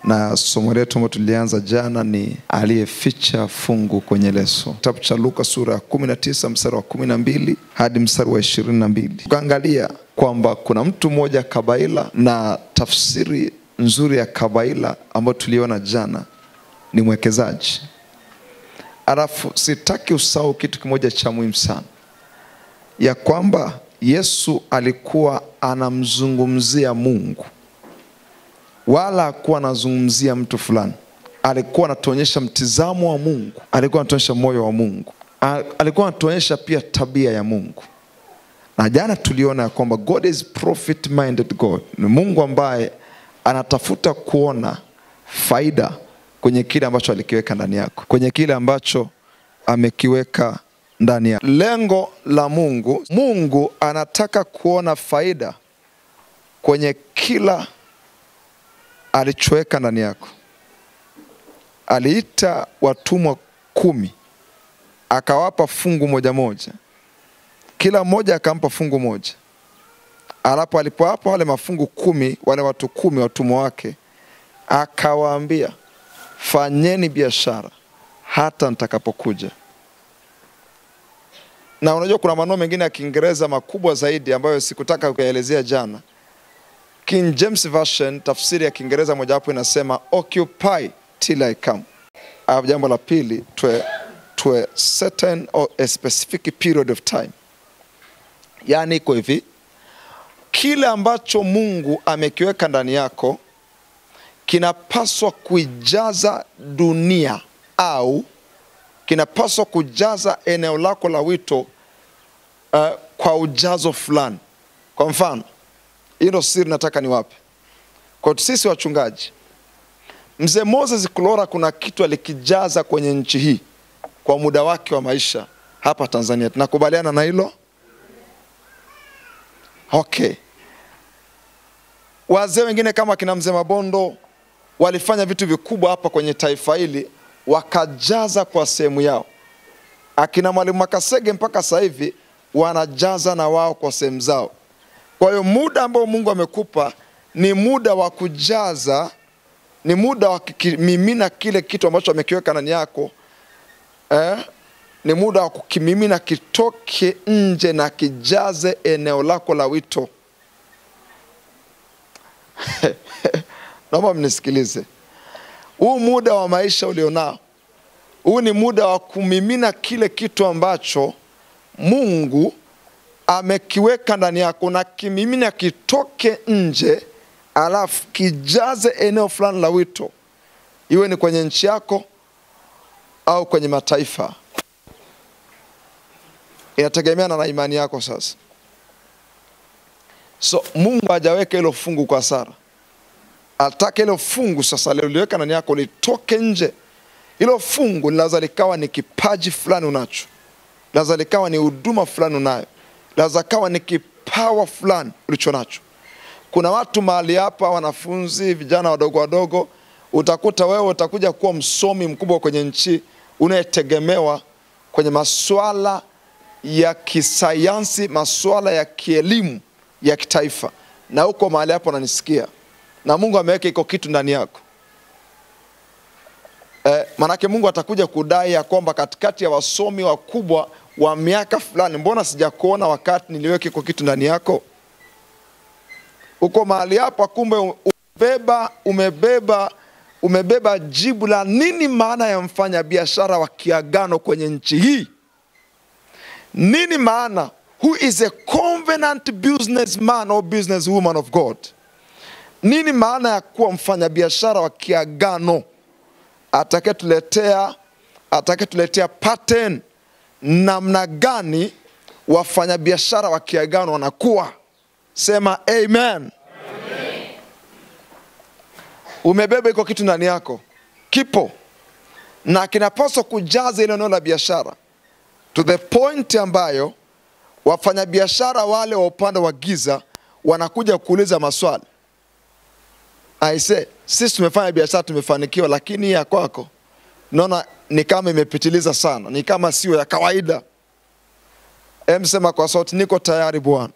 Na somo letu ambalo tulianza jana ni aliyeficha fungu kwenye leso. Kitabu cha Luka sura 19 mstari wa 12 hadi mstari wa 22. Tukaangalia kwamba kuna mtu mmoja Kabaila, na tafsiri nzuri ya Kabaila ambayo tuliona jana ni mwekezaji. Alafu sitaki usahau kitu kimoja cha muhimu sana, ya kwamba Yesu alikuwa anamzungumzia Mungu, wala hakuwa anazungumzia mtu fulani. Alikuwa anatuonyesha mtizamo wa Mungu, alikuwa anatuonyesha moyo wa Mungu, alikuwa anatuonyesha pia tabia ya Mungu. Na jana tuliona ya kwamba God is profit minded God. Ni Mungu ambaye anatafuta kuona faida kwenye kile ambacho alikiweka ndani yako, kwenye kile ambacho amekiweka ndani yako. Lengo la Mungu, Mungu anataka kuona faida kwenye kila alichoweka ndani yako. Aliita watumwa 10, akawapa fungu moja moja, kila mmoja akampa fungu moja. Alapo alipowapa wale mafungu 10, wale watu 10 watumwa wake, akawaambia, fanyeni biashara hata nitakapokuja. Na unajua kuna maneno mengine ya Kiingereza makubwa zaidi ambayo sikutaka kuyaelezea jana. King James Version, tafsiri ya Kiingereza mojawapo inasema occupy till I come. Jambo la pili, to a certain or a specific period of time. Yani iko hivi, kile ambacho Mungu amekiweka ndani yako kinapaswa kuijaza dunia, au kinapaswa kujaza eneo lako la wito kwa ujazo fulani. Kwa mfano, hilo siri nataka ni wapi? Kwa sisi wachungaji, Mzee Moses Kulora kuna kitu alikijaza kwenye nchi hii kwa muda wake wa maisha hapa Tanzania. Tunakubaliana na hilo? Okay. Wazee wengine kama kina Mzee Mabondo walifanya vitu vikubwa hapa kwenye taifa hili, wakajaza kwa sehemu yao. Akina Mwalimu Makasege mpaka sasa hivi wanajaza na wao kwa sehemu zao. Kwa hiyo muda ambao Mungu amekupa ni muda wa kujaza, ni muda wa kukimimina kile kitu ambacho amekiweka ndani yako. Ni muda wa kukimimina kitoke nje na kijaze eneo lako la wito. Naomba mnisikilize. Huu muda wa maisha ulionao, huu ni muda wa kumimina kile kitu ambacho Mungu amekiweka ndani yako, na kimimina kitoke nje, alafu kijaze eneo fulani la wito. Iwe ni kwenye nchi yako au kwenye mataifa. Inategemeana na imani yako sasa. So Mungu hajaweka hilo fungu kwa Sara. Ataka hilo fungu sasa leo liweka ndani yako litoke nje. Hilo fungu lazima likawa ni kipaji fulani unacho, lazima likawa ni huduma fulani unayo, lazima kawa ni kipawa fulani ulicho nacho. Kuna watu mahali hapa, wanafunzi, vijana wadogo wadogo, utakuta wewe utakuja kuwa msomi mkubwa kwenye nchi, unayetegemewa kwenye masuala ya kisayansi, masuala ya kielimu ya kitaifa, na uko mahali hapo unanisikia, na Mungu ameweka iko kitu ndani yako. Manake Mungu atakuja kudai ya kwamba katikati ya wasomi wakubwa wa miaka fulani, mbona sijakuona wakati niliweka iko kitu ndani yako? Uko mahali hapa, kumbe umebeba jibu la nini maana ya mfanya biashara wa kiagano kwenye nchi hii. Nini maana? Who is a covenant businessman or businesswoman of God? Nini maana ya kuwa mfanya biashara wa kiagano? Atakayetuletea pattern namna gani wafanya biashara wa kiagano wanakuwa. Sema amen. Amen. Umebeba iko kitu ndani yako, kipo, na kinapaswa kujaza ile eneo la biashara to the point ambayo wafanya biashara wale wa upande wa giza wanakuja kuuliza maswali. I say, sisi tumefanya biashara tumefanikiwa, lakini ya kwako naona ni kama imepitiliza sana, ni kama sio ya kawaida. Sema kwa sauti, niko tayari Bwana.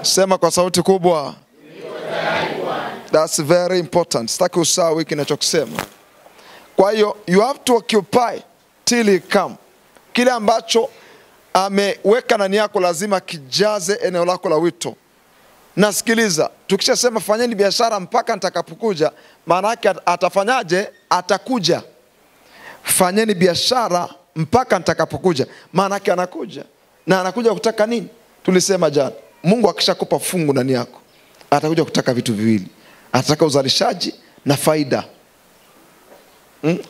Sema kwa sauti kubwa, niko tayari Bwana. That's very important. Sitaki usahau wiki ninachokisema. Kwa hiyo you have to occupy till he come. Kile ambacho ameweka ndani yako lazima kijaze eneo lako la wito. Nasikiliza, tukishasema fanyeni biashara mpaka nitakapokuja, maana yake atafanyaje? Atakuja. Fanyeni biashara mpaka nitakapokuja, maana yake anakuja. Na anakuja kutaka nini? Tulisema jana, Mungu akishakupa fungu ndani yako, atakuja kutaka vitu viwili. Atataka uzalishaji na faida.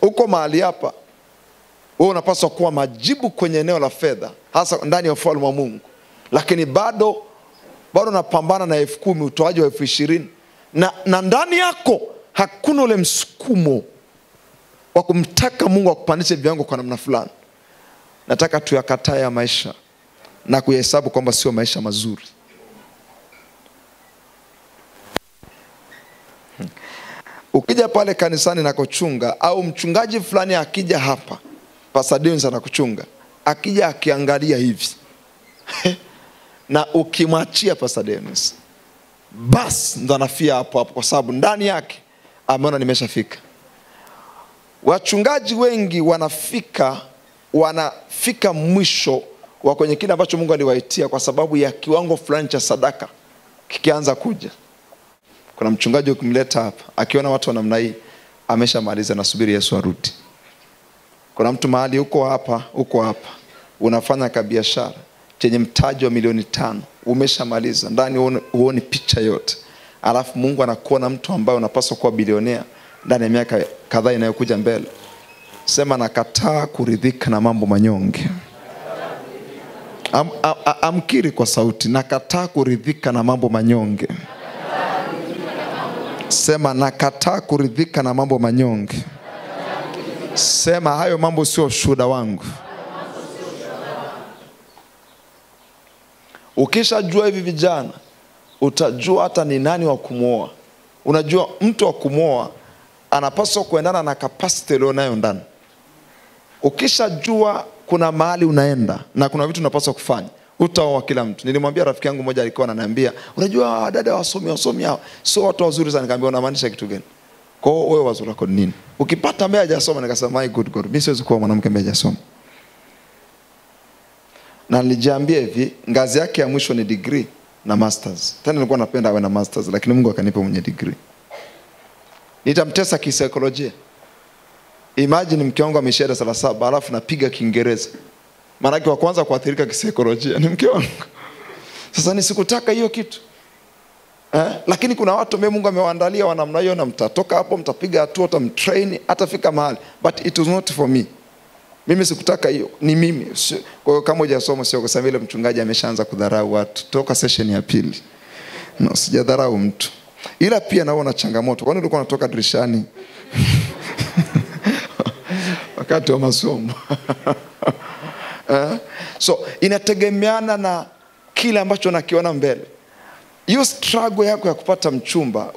Uko mahali hapa, wewe unapaswa kuwa majibu kwenye eneo la fedha, hasa ndani ya ufalme wa Mungu. Lakini bado unapambana na 10,000, utoaji wa 20,000, na ndani yako hakuna ule msukumo wa kumtaka Mungu akupandishe viwango kwa namna fulani. Nataka tuyakatae ya maisha na kuyahesabu kwamba sio maisha mazuri. Ukija pale kanisani na kuchunga, au mchungaji fulani akija hapa, Pastor Dennis anakuchunga, akija akiangalia hivi na ukimwachia Pastor Dennis, basi ndo anafia hapo hapo, kwa sababu ndani yake ameona nimeshafika. Wachungaji wengi wanafika mwisho wa kwenye kile ambacho Mungu aliwaitia kwa sababu ya kiwango fulani cha sadaka kikianza kuja. Kuna mchungaji ukimleta hapa, akiona watu wa namna hii, ameshamaliza, nasubiri Yesu arudi. Kuna mtu mahali uko hapa, unafanya kabiashara chenye mtaji wa milioni 5, umeshamaliza, ndani huoni picha yote. Alafu Mungu anakuona mtu ambaye unapaswa kuwa bilionea ndani ya miaka kadhaa inayokuja mbele. Sema, nakataa kuridhika na mambo manyonge. Amkiri kwa sauti, nakataa kuridhika na mambo manyonge. Sema, nakataa kuridhika na mambo manyonge. Sema, hayo mambo sio ushuhuda wangu. Ukishajua hivi vijana, utajua hata ni nani wa kumuoa. Unajua mtu wa kumuoa anapaswa kuendana na capacity ulionayo ndani. Ukishajua kuna mahali unaenda na kuna vitu unapaswa kufanya, utaoa kila mtu. Nilimwambia rafiki yangu mmoja, alikuwa ananiambia, unajua dada wasomi hao sio watu wazuri sana. Nikamwambia, unamaanisha kitu gani? Kwa hiyo wewe wazuri wako nini? Ukipata ambaye hajasoma, nikasema my good God, mimi siwezi kuwa mwanamke ambaye hajasoma. Na nilijiambia hivi, ngazi yake ya mwisho ni degree na masters. Tena nilikuwa napenda awe na masters, lakini Mungu akanipa mwenye degree. Nitamtesa kisaikolojia. Imagine mke wangu ameshahada 7 alafu napiga Kiingereza. Maana yake wa kwanza kuathirika kisaikolojia ni mke wangu. Sasa nisikutaka hiyo kitu. Lakini kuna watu ambao Mungu amewaandalia wanamna hiyo, na mtatoka hapo, mtapiga hatua, mtamtrain, atafika mahali. But it was not for me. Mimi sikutaka hiyo, ni mimi. Kwa hiyo kama hujasoma, sio kwa sababu ile mchungaji ameshaanza kudharau watu toka session ya pili. No, sijadharau mtu. Ila pia naona changamoto. Kwani ulikuwa unatoka dirishani wakati wa masomo? So inategemeana na kile ambacho nakiona mbele. Hiyo struggle yako ya kupata mchumba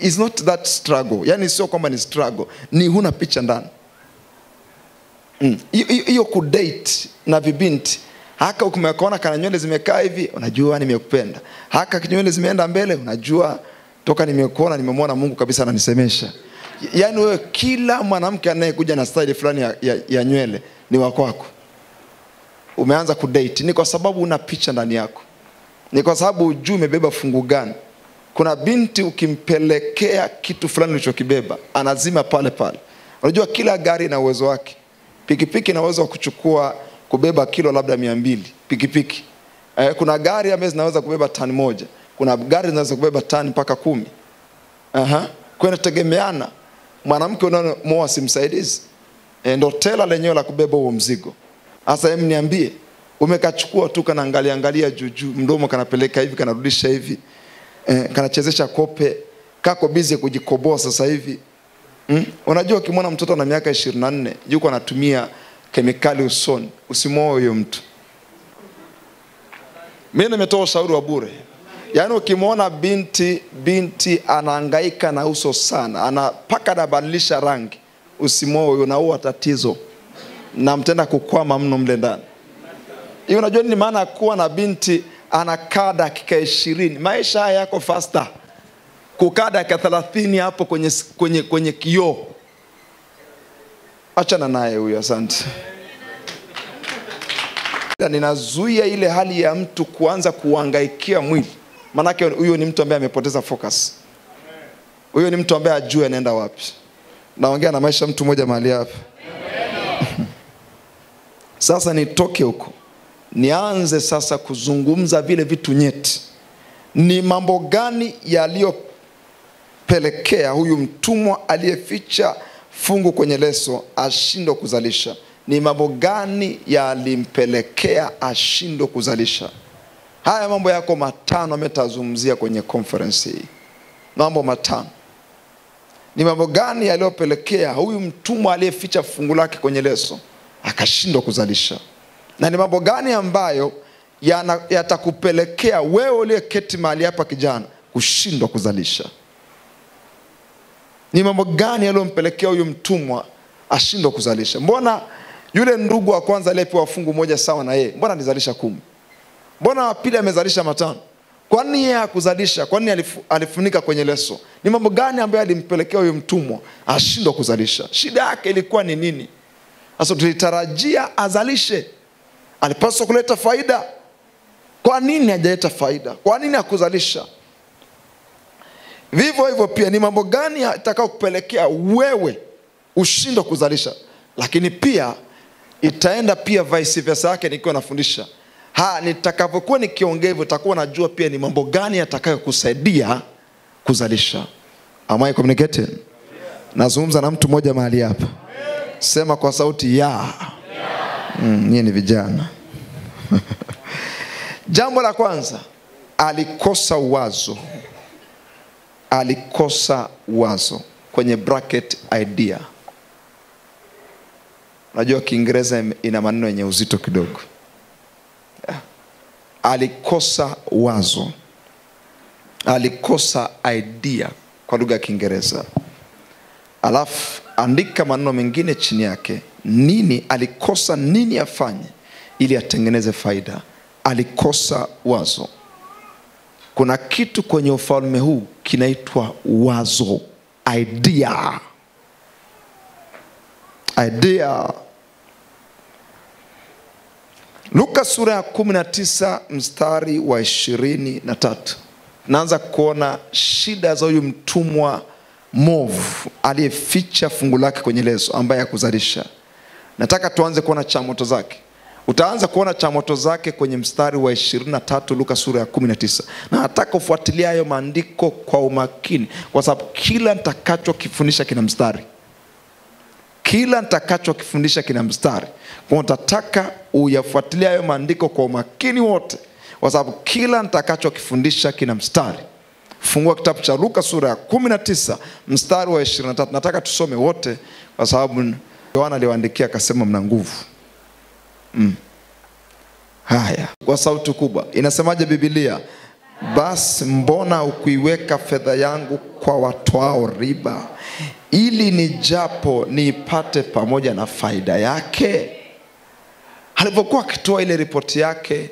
is not that struggle. Yani sio kwamba ni struggle, ni huna picha ndani. Hiyo kudate na vibinti, haka ukimekuona kana nywele zimekaa hivi, unajua nimekupenda. Haka nywele zimeenda mbele, unajua toka nimekuona nimemwona Mungu kabisa ananisemesha. Yani wewe, kila mwanamke anayekuja na style fulani ya nywele ni wako wako. Umeanza kudate ni kwa sababu una picha ndani yako. Ni kwa sababu ujue umebeba fungu gani. Kuna binti ukimpelekea kitu fulani ulichokibeba, anazima pale pale. Unajua kila gari na uwezo wake. Pikipiki ina uwezo wa kubeba kilo labda 200. Pikipiki. Kuna gari ambazo zinaweza kubeba tani 1. Kuna gari zinaweza kubeba tani mpaka 10. Kwa inategemeana. Mwanamke unaomoa si msaidizi, ndio tela lenyewe la kubeba huo mzigo. Sasa hebu niambie, umekachukua tu kana angalia juu, mdomo kanapeleka hivi, kanarudisha hivi, kanachezesha kope, kako busy kujikoboa sasa hivi. Unajua ukimwona mtoto na miaka 24 yuko anatumia kemikali usoni, usimwoe huyo mtu. Mimi nimetoa ushauri wa bure. Yaani ukimwona binti anahangaika na uso sana, anapaka na badilisha rangi, usimwoe huyo, unaua tatizo na mtenda kukwama mno mle ndani. Hiyo unajua ni maana kuwa na binti anakaa dakika 20. Maisha haya yako faster. kukaa dakika 30 hapo kwenye kioo. Achana naye huyo, asante. Ninazuia ile hali ya mtu kuanza kuhangaikia mwili. Manake huyo ni mtu ambaye amepoteza focus. Huyo ni mtu ambaye ajue anaenda wapi. Naongea na maisha mtu mmoja mahali hapa. Sasa nitoke huko, nianze sasa kuzungumza vile vitu nyeti. Ni mambo gani yaliyopelekea huyu mtumwa aliyeficha fungu kwenye leso ashindwe kuzalisha? Ni mambo gani yalimpelekea ashindwe kuzalisha? Haya mambo yako matano ametazungumzia kwenye conference hii. Mambo matano. Ni mambo gani yaliyopelekea huyu mtumwa aliyeficha fungu lake kwenye leso akashindwa kuzalisha? Na ni mambo gani ambayo yatakupelekea wewe uliyeketi mahali hapa kijana kushindwa kuzalisha? Ni mambo gani yaliyompelekea huyu mtumwa ashindwe kuzalisha? Mbona yule ndugu wa kwanza aliyepewa fungu moja sawa na yeye, mbona alizalisha 10? Mbona wa pili amezalisha 5? Kwa nini yeye hakuzalisha? Kwa nini alifunika kwenye leso? Ni mambo gani ambayo yalimpelekea huyu mtumwa ashindwe kuzalisha? Shida yake ilikuwa ni nini? Sasa tulitarajia azalishe. Alipaswa kuleta faida. Kwa nini hajaleta faida? Kwa nini hakuzalisha? Vivyo hivyo pia ni mambo gani yatakao kupelekea wewe ushindwe kuzalisha? Lakini pia itaenda pia vice versa yake nikiwa nafundisha. Nitakapokuwa nikiongea hivyo utakuwa najua pia ni mambo gani yatakayo kusaidia kuzalisha. Am I communicating? Nazungumza na mtu mmoja mahali hapa. Sema kwa sauti ya. Nyinyi ni vijana. Jambo la kwanza, alikosa wazo. Alikosa wazo. Kwenye bracket idea. Unajua Kiingereza ina maneno yenye uzito kidogo. Alikosa wazo. Alikosa idea kwa lugha ya Kiingereza. Alafu andika maneno mengine chini yake. Nini alikosa, nini afanye ili atengeneze faida? Alikosa wazo. Kuna kitu kwenye ufalme huu kinaitwa wazo, idea. Idea. Luka sura ya 19 mstari wa 23. Naanza kuona shida za huyu mtumwa movu aliyeficha fungu lake kwenye leso ambaye hakuzalisha. Nataka tuanze kuona changamoto zake. Utaanza kuona changamoto zake kwenye mstari wa 23 Luka sura ya 19. Na nataka ufuatilie hayo maandiko kwa umakini, kwa sababu kila nitakachokifundisha kina mstari. Kila nitakachokifundisha kina mstari. Kwa nataka uyafuatilie hayo maandiko kwa umakini wote, kwa sababu kila nitakachokifundisha kina mstari. Fungua kitabu cha Luka sura ya 19 mstari wa 23. Nataka tusome wote kwa sababu Yohana aliwaandikia akasema mna nguvu. Haya, kwa sauti kubwa. Inasemaje Biblia? Basi mbona ukuiweka fedha yangu kwa watoao riba, ili nijapo niipate pamoja na faida yake? Alipokuwa akitoa ile ripoti yake,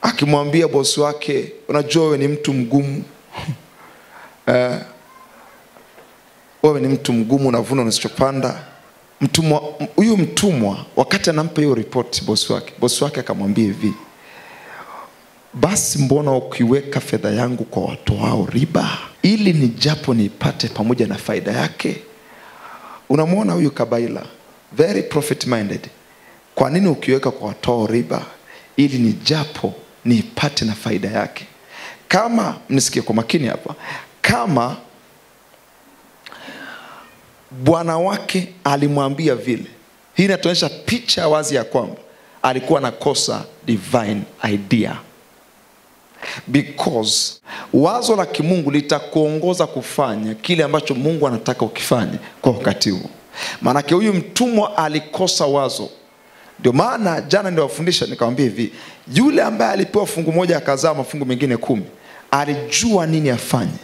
akimwambia bosi wake, unajua wewe ni mtu mgumu. Wewe ni mtu mgumu, unavuna unasichopanda. Huyu mtumwa wakati anampa hiyo ripoti bosi wake akamwambia hivi, basi mbona ukiweka fedha yangu kwa watoao riba, ili nijapo niipate pamoja na faida yake? Unamwona huyu kabaila, very profit minded. Kwa nini ukiweka kwa watoao riba, ili nijapo niipate na faida yake? Kama mnisikie kwa makini hapa, kama bwana wake alimwambia vile, hii inatuonyesha picha wazi ya kwamba alikuwa anakosa divine idea. Because wazo la kimungu litakuongoza kufanya kile ambacho Mungu anataka ukifanye kwa wakati huo. Maanake huyu mtumwa alikosa wazo. Ndio maana jana ndio wafundisha nikamwambia hivi, yule ambaye alipewa fungu moja akazaa mafungu mengine 10, alijua nini afanye.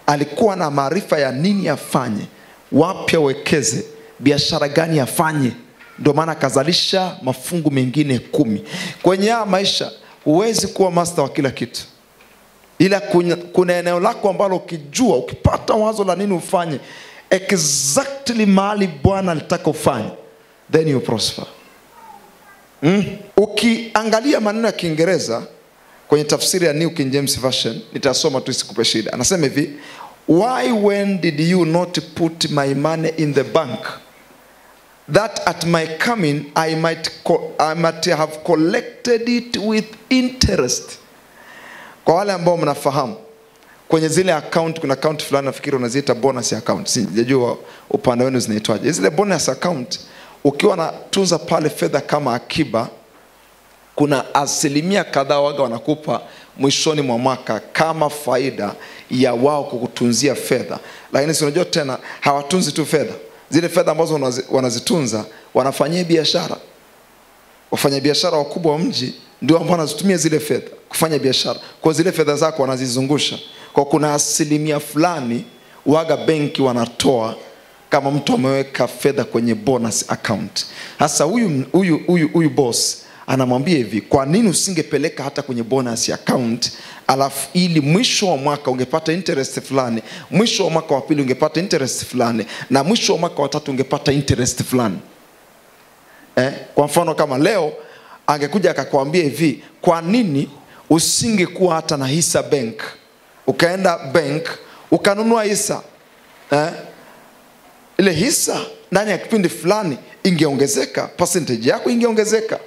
Alikuwa na maarifa ya nini afanye, wapi awekeze, biashara gani afanye. Ndio maana akazalisha mafungu mengine 10. Kwenye haya maisha huwezi kuwa master wa kila kitu. Ila kuna eneo lako ambalo ukijua, ukipata wazo la nini ufanye exactly mahali Bwana alitaka ufanye, then you prosper. Ukiangalia maneno ya Kiingereza kwenye tafsiri ya New King James Version, nitasoma tu isikupe shida. Anasema hivi, why when did you not put my money in the bank, that at my coming I might have collected it with interest. Kwa wale ambao mnafahamu, kwenye zile account, kuna account fulani nafikiri unaziita bonus account, sijajua upande wenu zinaitwaje. Zile bonus account, ukiwa na tunza pale fedha kama akiba, kuna asilimia kadhaa waga wanakupa mwishoni mwa mwaka kama faida ya wao kukutunzia fedha. Lakini si unajua tena, hawatunzi tu fedha. Zile fedha ambazo wanazitunza, wanafanyia biashara. Wafanya biashara wakubwa wa mji ndio ambao wanazitumia zile fedha kufanya biashara. Kwa zile fedha zako wanazizungusha. Kwa kuna asilimia fulani waga benki wanatoa kama mtu ameweka fedha kwenye bonus account. Sasa huyu boss anamwambia hivi, kwa nini usingepeleka hata kwenye bonus account, alafu ili mwisho wa mwaka ungepata interest fulani, mwisho wa mwaka wa pili ungepata interest fulani, na mwisho wa mwaka wa tatu ungepata interest fulani. Kwa mfano kama leo angekuja akakwambia hivi, kwa nini usingekuwa hata na hisa bank, ukaenda bank ukanunua hisa, ile hisa ndani ya kipindi fulani ingeongezeka, percentage yako ingeongezeka.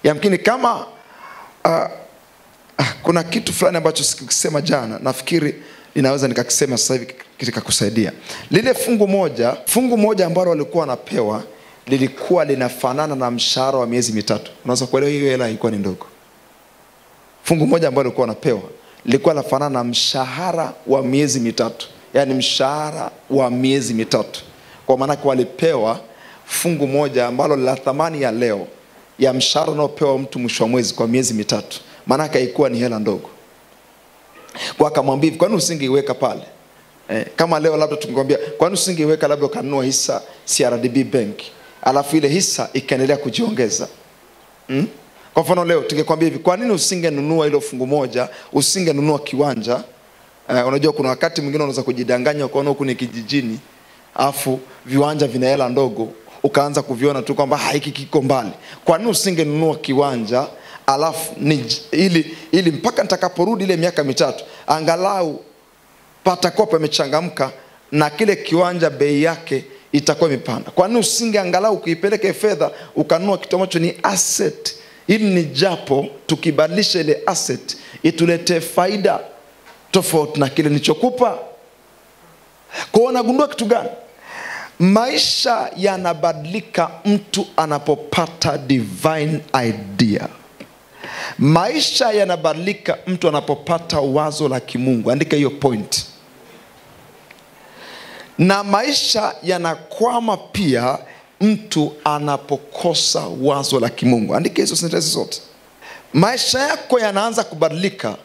Yamkini kama kuna kitu fulani ambacho sikisema jana, nafikiri ninaweza nikakisema sasa hivi kikakusaidia. Lile fungu moja ambalo walikuwa wanapewa lilikuwa linafanana na mshahara wa miezi mitatu. Unaweza kuelewa hiyo hela ilikuwa ni ndogo. Fungu moja ambalo walikuwa wanapewa lilikuwa linafanana na mshahara wa miezi mitatu. Yaani mshahara wa miezi mitatu. Kwa maana kwa walipewa fungu moja ambalo la thamani ya leo ya mshahara unaopewa mtu mwisho wa mwezi kwa miezi mitatu. Maana haikuwa ni hela ndogo. Kwa akamwambia, kwa nini usingeiweka pale? Kama leo labda tungekwambia, kwa nini usingeiweka labda ukanunua hisa CRDB Bank, alafu ile hisa ikaendelea kujiongeza? Kwa mfano leo tungekwambia hivi, kwa nini usingenunua ile fungu moja, usingenunua kiwanja? Unajua kuna wakati mwingine unaweza kujidanganya ukaona huku ni kijijini, afu viwanja vina hela ndogo, ukaanza kuviona tu kwamba hiki kiko mbali. Kwa nini usingenunua kiwanja, alafu ili mpaka nitakaporudi ile miaka mitatu angalau patakuwa pamechangamka na kile kiwanja bei yake itakuwa imepanda? Kwa nini usinge angalau kuipeleke fedha ukanunua kitu ambacho ni asset, ili ni japo tukibadilisha ile asset itulete faida tofauti na kile nilichokupa? Kwa unagundua kitu gani? Maisha yanabadilika mtu anapopata divine idea. Maisha yanabadilika mtu anapopata wazo la kimungu. Andika hiyo point. Na maisha yanakwama pia mtu anapokosa wazo la kimungu. Andika hizo sentences zote. Maisha yako yanaanza kubadilika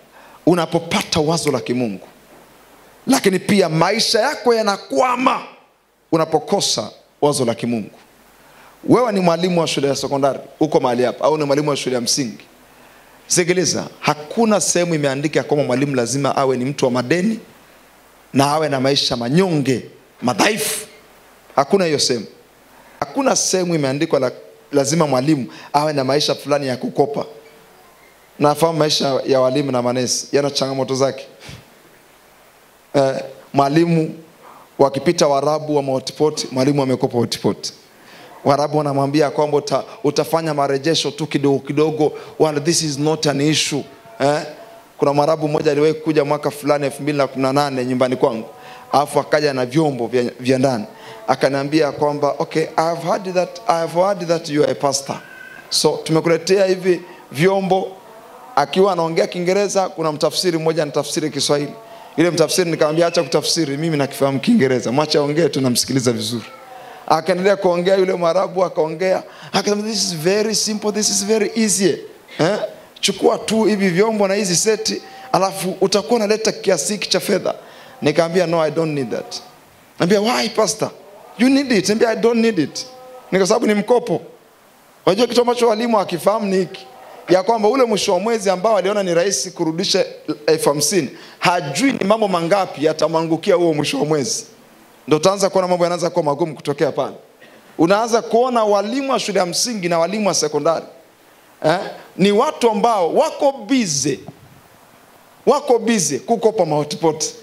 unapopata wazo la kimungu. Lakini pia maisha yako yanakwama unapokosa wazo la kimungu. Wewe ni mwalimu wa shule ya sekondari, uko mahali hapa, au ni mwalimu wa shule ya msingi. Sikiliza, hakuna sehemu imeandika kwamba mwalimu lazima awe ni mtu wa madeni na awe na maisha manyonge, madhaifu. Hakuna hiyo sehemu. Hakuna sehemu imeandikwa lazima mwalimu awe na maisha fulani ya kukopa. Nafahamu maisha ya walimu na manesi yana changamoto zake. Mwalimu wakipita Warabu wa hotpot, mwalimu amekopa hotpot. Warabu wanamwambia kwamba utafanya marejesho tu kidogo kidogo, well this is not an issue. Kuna Mwarabu mmoja aliwahi kuja mwaka fulani 2018 nyumbani kwangu, alafu akaja na vyombo vya ndani, akaniambia kwamba okay, I have heard that you are a pastor, so tumekuletea hivi vyombo. Akiwa anaongea Kiingereza, kuna mtafsiri mmoja anatafsiri Kiswahili. Ile mtafsiri nikamwambia acha kutafsiri, mimi nakifahamu Kiingereza, mwacha aongee tu namsikiliza vizuri. Akaendelea kuongea, yule Mwarabu akaongea, akasema this is very simple, this is very easy. Chukua tu hivi vyombo na hizi seti, alafu utakuwa unaleta kiasi cha fedha. Nikamwambia no, I don't need that. Niambia why pastor? You need it. Niambia I don't need it. Ni kwa sababu ni mkopo. Unajua kitu ambacho walimu hakifahamu ni hiki. ya kwamba ule mwisho wa mwezi ambao aliona ni rahisi kurudisha 50,000, hajui ni mambo mangapi yatamwangukia huo mwisho wa mwezi. Ndio utaanza kuona mambo yanaanza kuwa magumu kutokea pale. Unaanza kuona walimu wa shule ya msingi na walimu wa sekondari ni watu ambao wako busy kukopa mahotipoti.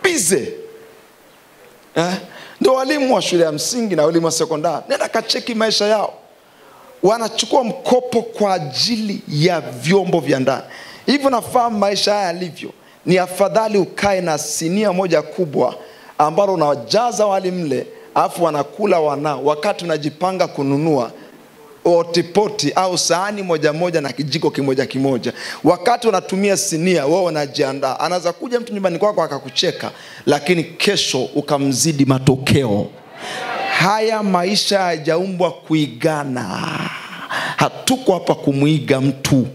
Busy. Ndio walimu wa shule ya msingi na walimu wa sekondari. Nenda kacheki maisha yao. Wanachukua mkopo kwa ajili ya vyombo vya ndani. Hivyo nafahamu maisha haya yalivyo. Ni afadhali ukae na sinia moja kubwa ambalo unajaza wali mle, afu wanakula wanao, wakati unajipanga kununua otipoti au sahani moja moja na kijiko kimoja kimoja. Wakati unatumia sinia, wewe unajiandaa. Anaweza kuja mtu nyumbani kwako akakucheka, lakini kesho ukamzidi matokeo. Haya maisha hayajaumbwa kuigana. Hatuko hapa kumuiga mtu.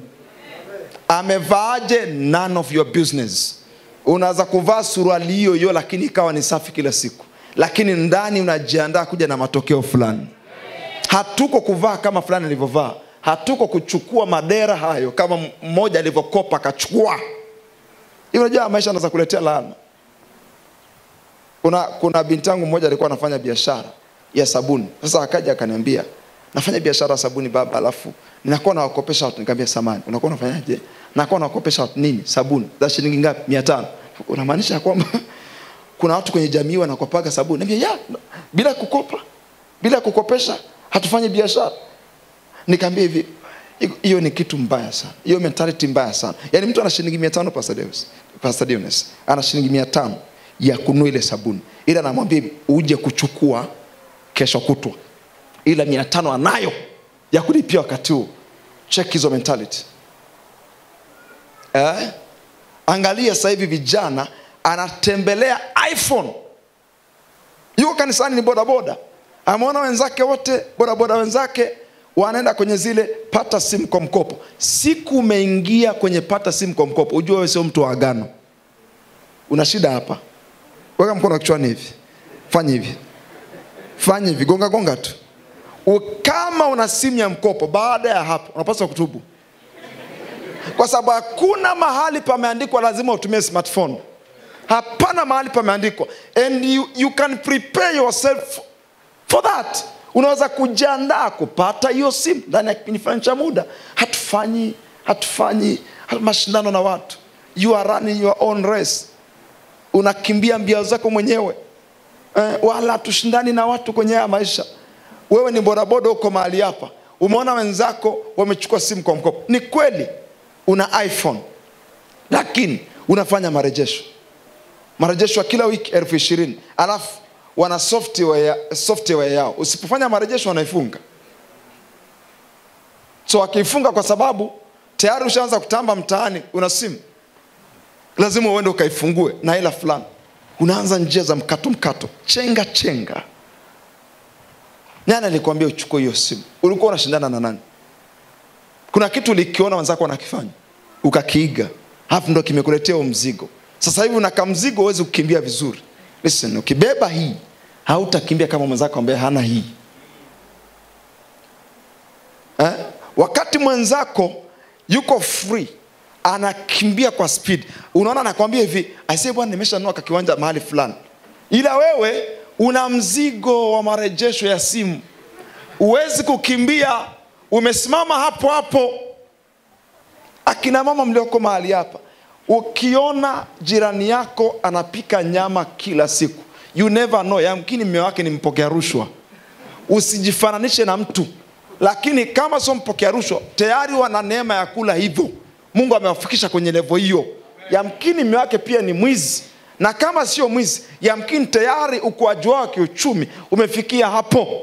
Amevaaje, none of your business. Unaweza kuvaa suruali hiyo lakini ikawa ni safi kila siku, lakini ndani unajiandaa kuja na matokeo fulani. Hatuko kuvaa kama fulani alivyovaa. Hatuko kuchukua madera hayo kama mmoja alivyokopa akachukua. Hiyo unajua maisha yanaweza kuletea laana. Kuna binti yangu mmoja alikuwa anafanya biashara ya sabuni. Sasa akaja akaniambia, nafanya biashara ya sabuni baba, alafu ninakuwa nawakopesha watu. Nikamwambia samani, unakuwa unafanyaje? Nakuwa nawakopesha watu nini? Sabuni. Za shilingi ngapi? 500. Unamaanisha kwamba kuna watu kwenye jamii wanakopaga sabuni? Niambia bila kukopa, bila kukopesha hatufanyi biashara. Nikamwambia hivi, hiyo ni kitu mbaya sana. Hiyo mentality mbaya sana. Yaani mtu ana shilingi 500 Pastor Dionis, ana shilingi 500 ya kununua ile sabuni, ila anamwambia uje kuchukua kesho kutwa, ila 500 anayo ya kulipia wakati huo. Check hizo mentality. Angalia sasa hivi vijana anatembelea iPhone. Yuko kanisani ni bodaboda. Ameona wenzake wote bodaboda wenzake wanaenda kwenye zile pata simu kwa mkopo. Siku umeingia kwenye pata simu kwa mkopo, ujue wewe sio mtu wa agano. Una shida hapa. Weka mkono kichwani hivi. Fanya hivi. Fanya hivi, gonga tu. Kama una simu ya mkopo, baada ya hapo unapaswa kutubu. Kwa sababu hakuna mahali pameandikwa lazima utumie smartphone. Hapana mahali pameandikwa. And you can prepare yourself for that. Unaweza kujiandaa kupata hiyo simu ndani ya kipindi cha muda. Hatufanyi mashindano na watu. You are running your own race. Unakimbia mbio zako mwenyewe. Wala tushindani na watu kwenye haya maisha. Wewe ni bodaboda uko mahali hapa. Umeona wenzako wamechukua simu kwa mkopo. Ni kweli una iPhone, lakini unafanya marejesho. Marejesho kila wiki 20,000. Alafu wana software yao. Usipofanya marejesho wanaifunga. So wakifunga kwa sababu tayari ushaanza kutamba mtaani, una simu, lazima uende ukaifungue na hela fulani. Unaanza njia za mkato. Chenga. Nani alikwambia uchukue hiyo simu? Ulikuwa unashindana na nani? Kuna kitu ulikiona wenzako wanakifanya, ukakiiga. Hapo ndo kimekuletea mzigo. Sasa hivi unaka mzigo, huwezi kukimbia vizuri. Listen, ukibeba hii, hautakimbia kama mwenzako ambaye hana hii. Wakati mwenzako yuko free, anakimbia kwa speed. Unaona anakuambia hivi, aisee bwana nimeshanunua kiwanja mahali fulani. Ila wewe una mzigo wa marejesho ya simu. Uwezi kukimbia, umesimama hapo. Akina mama mlioko mahali hapa, ukiona jirani yako anapika nyama kila siku, you never know, yamkini mume wake ni mpokea rushwa. Usijifananishe na mtu. Lakini kama sio mpokea rushwa, tayari wana neema ya kula hivyo. Mungu amewafikisha kwenye level hiyo. Yamkini mume wake pia ni mwizi. Na kama sio mwizi, yamkini tayari ukuaji wao kiuchumi umefikia hapo.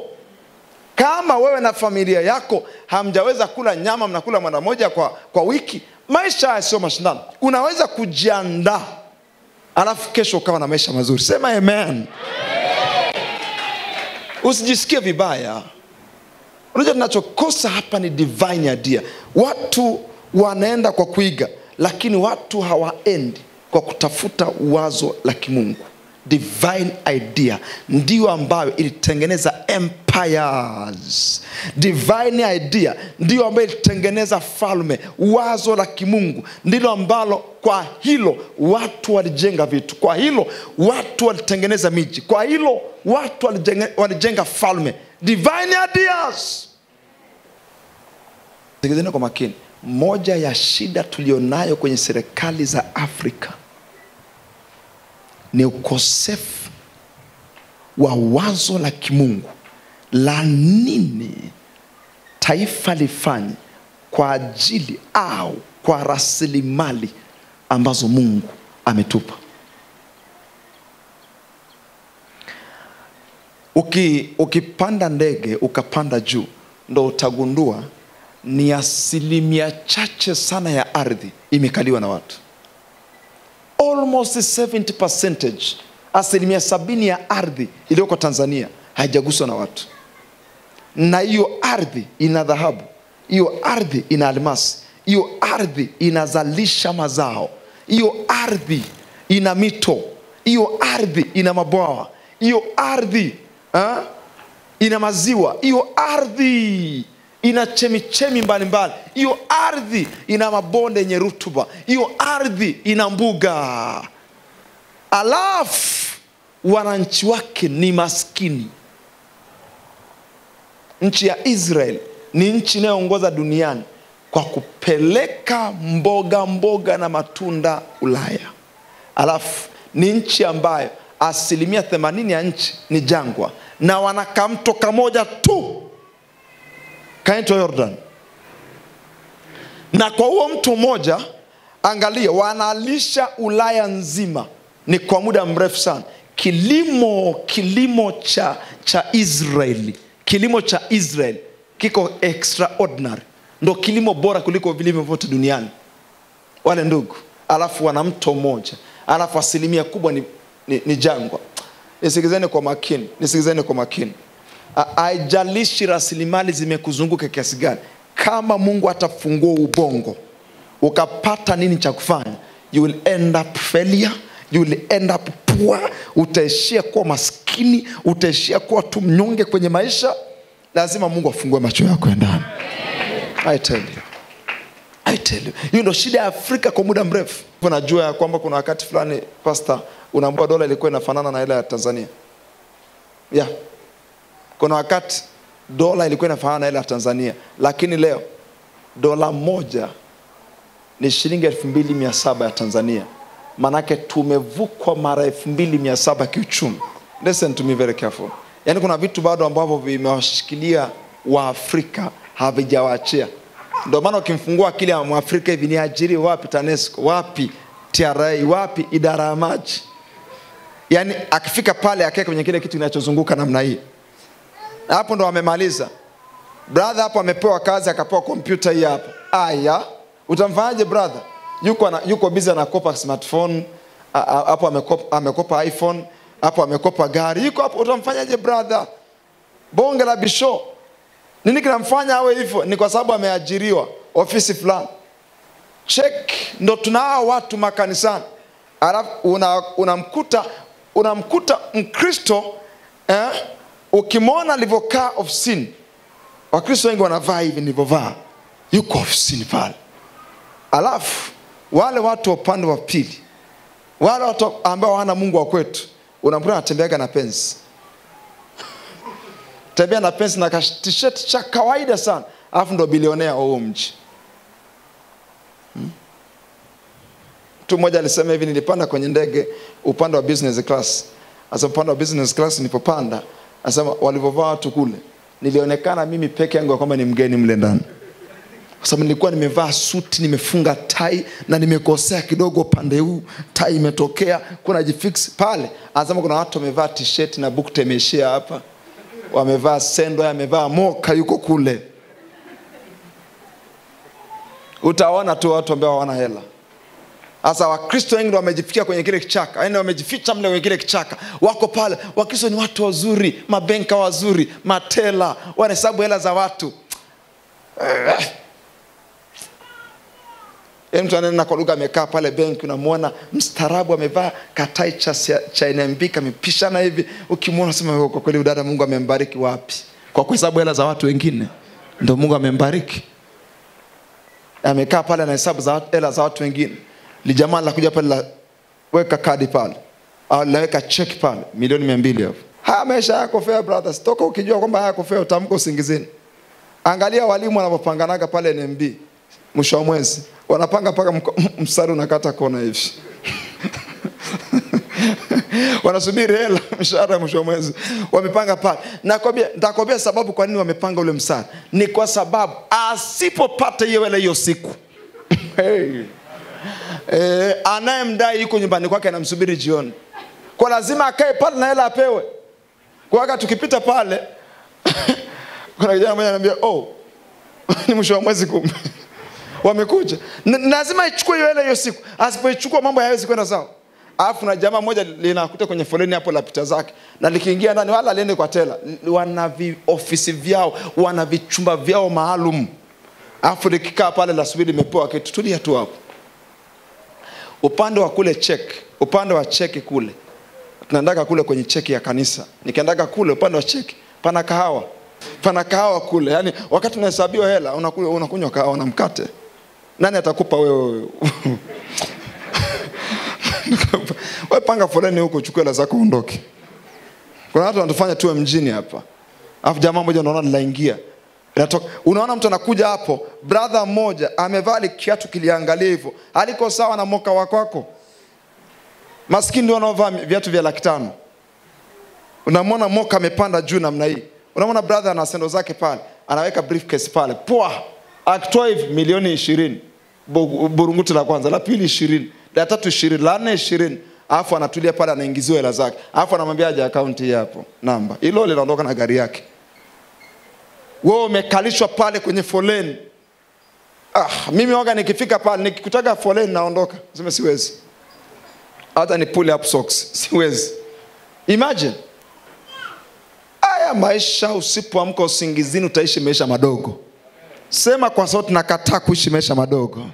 Kama wewe na familia yako hamjaweza kula nyama, mnakula mara moja kwa wiki, maisha haya sio mashindano. Unaweza kujiandaa, alafu kesho ukawa na maisha mazuri. Sema amen. Usijisikie vibaya. Unajua tunachokosa hapa ni divine idea. Watu wanaenda kwa kuiga, lakini watu hawaendi kwa kutafuta wazo la kimungu. Divine idea ndio ambayo ilitengeneza empires. Divine idea ndio ambayo ilitengeneza falme. Wazo la kimungu ndilo ambalo kwa hilo watu walijenga vitu. Kwa hilo watu walitengeneza miji. Kwa hilo watu walijenga falme. Divine ideas. Sikizeni kwa makini. Moja ya shida tulionayo kwenye serikali za Afrika ni ukosefu wa wazo la kimungu la nini taifa lifanye kwa ajili au kwa rasilimali ambazo Mungu ametupa. Ukipanda ndege ukapanda juu, ndo utagundua ni chache sana ya ardhi imekaliwa na watu. Almost 70%, 70% ya ardhi iliyoko Tanzania haijaguswa na watu. Na hiyo ardhi ina dhahabu, hiyo ardhi ina almasi, hiyo ardhi inazalisha mazao, hiyo ardhi ina mito, hiyo ardhi ina mabwawa, hiyo ardhi ina maziwa, hiyo ardhi ina chemichemi mbalimbali, hiyo ardhi ina mabonde yenye rutuba, hiyo ardhi ina mbuga. Alafu wananchi wake ni maskini. Nchi ya Israel ni nchi inayoongoza duniani kwa kupeleka mboga na matunda Ulaya. Alafu ni nchi ambayo 80% ya nchi ni jangwa, na wanakamto kamoja tu kaitwa Jordan. Na kwa huo mtu mmoja, angalia, wanalisha Ulaya nzima ni kwa muda mrefu sana. Kilimo cha Israeli, kilimo cha Israel kiko extraordinary. Ndo kilimo bora kuliko vilimo vyote duniani. Wale ndugu, alafu wana mto mmoja, alafu 80% kubwa ni jangwa. Nisikizeni kwa makini. Haijalishi rasilimali zimekuzunguka kiasi gani, kama Mungu atafungua ubongo ukapata nini cha kufanya, you will end up failure, you will end up poor, utaishia kuwa maskini, utaishia kuwa tu mnyonge kwenye maisha. Lazima Mungu afungue macho yako ndani. I tell you. Hiyo ndio shida ya Afrika kwa muda mrefu. Unajua ya kwamba kuna wakati fulani, pastor, unaambiwa dola ilikuwa inafanana na ile ya Tanzania. Yeah. Kuna wakati dola ilikuwa inafanana na ile ya Tanzania, lakini leo dola moja ni shilingi 2700 ya Tanzania. Manake tumevukwa mara 2700 kiuchumi. Listen to me very careful. Yaani kuna vitu bado ambavyo vimewashikilia wa Afrika havijawaachia. Ndio maana ukimfungua akili ya Mwafrika hivi, ni ajiri wapi TANESCO, wapi TRA, wapi idara ya maji. Yaani akifika pale akae kwenye kile kitu kinachozunguka namna hii, hapo ndo amemaliza. Brother hapo amepewa kazi, akapewa kompyuta hii hapa. Aya, utamfanyaje brother? Yuko busy anakopa smartphone, hapo amekopa iPhone, hapo amekopa gari. Yuko hapo, utamfanyaje brother? Bonge la bisho. Nini kinamfanya awe hivyo? Ni kwa sababu ameajiriwa ofisi fulani. Check. Ndo tunao watu makanisani. Alafu unamkuta Mkristo, ukimwona alivyokaa ofisini. Wakristo wengi wanavaa hivi nilivyovaa. Yuko ofisini pale. Alafu wale watu upande wa pili, wale watu ambao hawana Mungu wa kwetu, unamkuta anatembeaga na pensi. Tembea na pensi na t-shirt cha kawaida sana. Alafu ndo bilionea huo mji. Mtu mmoja alisema hivi, nilipanda kwenye ndege upande wa business class. Asa upande wa business class nilipopanda, asema walivyovaa watu kule, nilionekana mimi peke yangu kwamba ni mgeni mle ndani. Kwa sababu nilikuwa nimevaa suti, nimefunga tai, na nimekosea kidogo pande huu, tai imetokea, kuna jifix pale. Anasema kuna watu wamevaa t-shirt na bukta imeishia hapa, wamevaa sendo, wamevaa moka, yuko kule. Utaona tu watu ambao hawana hela. Asa Wakristo wengi wamejifikia kwenye kile kichaka, yaani wamejificha mle kwenye kile kichaka. Wako pale, Wakristo ni watu wazuri, mabenka wazuri, matela, wanahesabu hela za watu. Mtu ananena kwa lugha amekaa pale benki, unamuona mstarabu amevaa katai cha NMB kamepishana hivi, ukimuona unasema kwa kweli dada Mungu amembariki wapi? Kwa kuhesabu hela za watu wengine ndio Mungu amembariki. Amekaa pale na hesabu za hela za watu wengine. Lijamaa la kuja pale la weka kadi pale, au laweka check pale milioni 200 hapo. Haya maisha yako fair brothers. Toka ukijua kwamba hayako fair utamko usingizini. Angalia walimu wanapopanganaga pale NMB mwisho wa mwezi. Wanapanga paka mstari unakata kona hivi. Wanasubiri hela mshahara mwisho wa mwezi. Wamepanga pale. Nitakwambia sababu kwa nini wamepanga ule mstari. Ni kwa sababu asipopata hiyo hela hiyo siku. Hey. Anayemdai yuko nyumbani kwake anamsubiri jioni. Kwa lazima akae pale na hela apewe. Kwa wakati tukipita pale kuna kijana mmoja anambia, ni mwisho wa mwezi kumbe. Wamekuja. Lazima ichukue hiyo hela hiyo siku. Asipoichukua mambo hayawezi kwenda sawa. Alafu na jamaa mmoja linakuta kwenye foleni hapo la pita zake, na likiingia ndani wala aliende kwa tela. Wana ofisi vyao, wana vichumba vyao maalum. Alafu likikaa pale la subiri limepewa kitu, tulia tu hapo. Upande wa kule upande wa cheki kule. Tunaendaka kule kwenye cheki ya kanisa. Nikiendaka kule upande wa cheki pana kahawa. Pana kahawa kule. Yaani wakati unahesabiwa hela unakunywa kahawa na mkate. Nani atakupa wewe? Wewe panga foleni huko, chukua hela zako uondoke. Kuna watu wanatufanya tuwe mjini hapa. Alafu jamaa mmoja unaona laingia. Unaona mtu anakuja hapo, brother mmoja amevaa kiatu kiliangalia hivyo. Aliko sawa na moka wako. Maskini ndio wanaovaa viatu vya 500. Unamwona moka amepanda juu namna hii. Unamwona brother ana sendo zake pale, anaweka briefcase pale. Poa. Akitoa hivi milioni 20. Burunguti la kwanza, la pili 20, la tatu 20, la 4 20. Alafu anatulia pale anaingiziwa hela zake. Alafu anamwambia aje account hii hapo, namba. Hilo linaondoka na gari yake. Wewe umekalishwa pale kwenye foleni. Mimi waga nikifika pale nikikutaka foleni naondoka. Sema siwezi. Hata ni pull up socks, siwezi. Imagine. Haya maisha usipoamka usingizini utaishi maisha madogo. Sema kwa sauti, nakataa kuishi maisha madogo.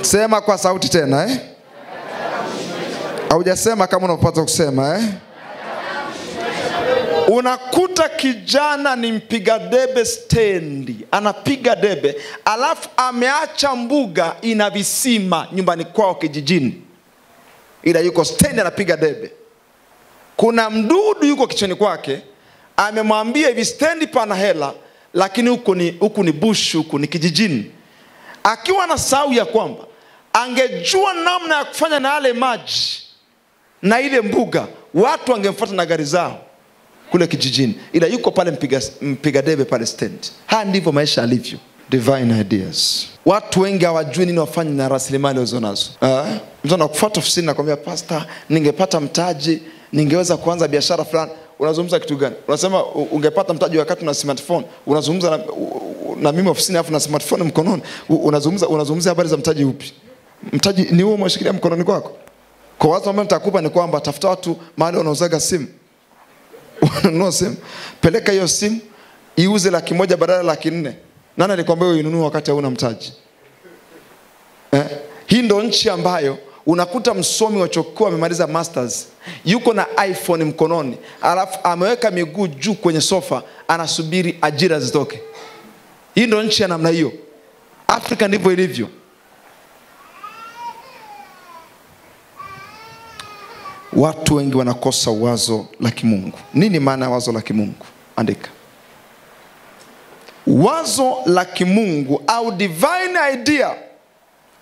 Sema kwa sauti tena Haujasema kama unapata kusema Unakuta kijana ni mpiga debe stendi, anapiga debe, alafu ameacha mbuga ina visima nyumbani kwao kijijini. Ila yuko stendi anapiga debe. Kuna mdudu yuko kichwani kwake, amemwambia hivi stendi pana hela, lakini huku ni bush, huku ni kijijini. Akiwa na sau ya kwamba angejua namna ya kufanya na yale maji na ile mbuga, watu wangemfuata na gari zao kule kijijini. Ila yuko pale mpiga debe pale stand. Ndivyo maisha alivyo. Divine ideas. Watu wengi hawajui nini wafanye na rasilimali walizonazo. Mtu anakufuata ofisini na kumwambia, pastor, ningepata mtaji, ningeweza kuanza biashara fulani. Unazungumza kitu gani? Unasema ungepata mtaji wakati una smartphone. Unazungumza na mimi ofisini afu na smartphone mkononi. Unazungumza habari za mtaji upi? Mtaji ni huo umeshikilia mkononi kwako. Kwa watu ambao nitakupa ni kwamba tafuta watu mahali wanauzaga simu. Unanunua simu, peleka hiyo simu iuze 100,000 badala 400,000. Nani alikwambia uinunue wakati hauna mtaji? Hii ndio nchi ambayo unakuta msomi wa chuo kikuu amemaliza masters, yuko na iPhone mkononi, alafu ameweka miguu juu kwenye sofa, anasubiri ajira zitoke. Hii ndio nchi ya namna hiyo. Afrika ndivyo ilivyo. Watu wengi wanakosa wazo la kimungu. Nini maana ya wazo la kimungu? Andika. Wazo la kimungu au divine idea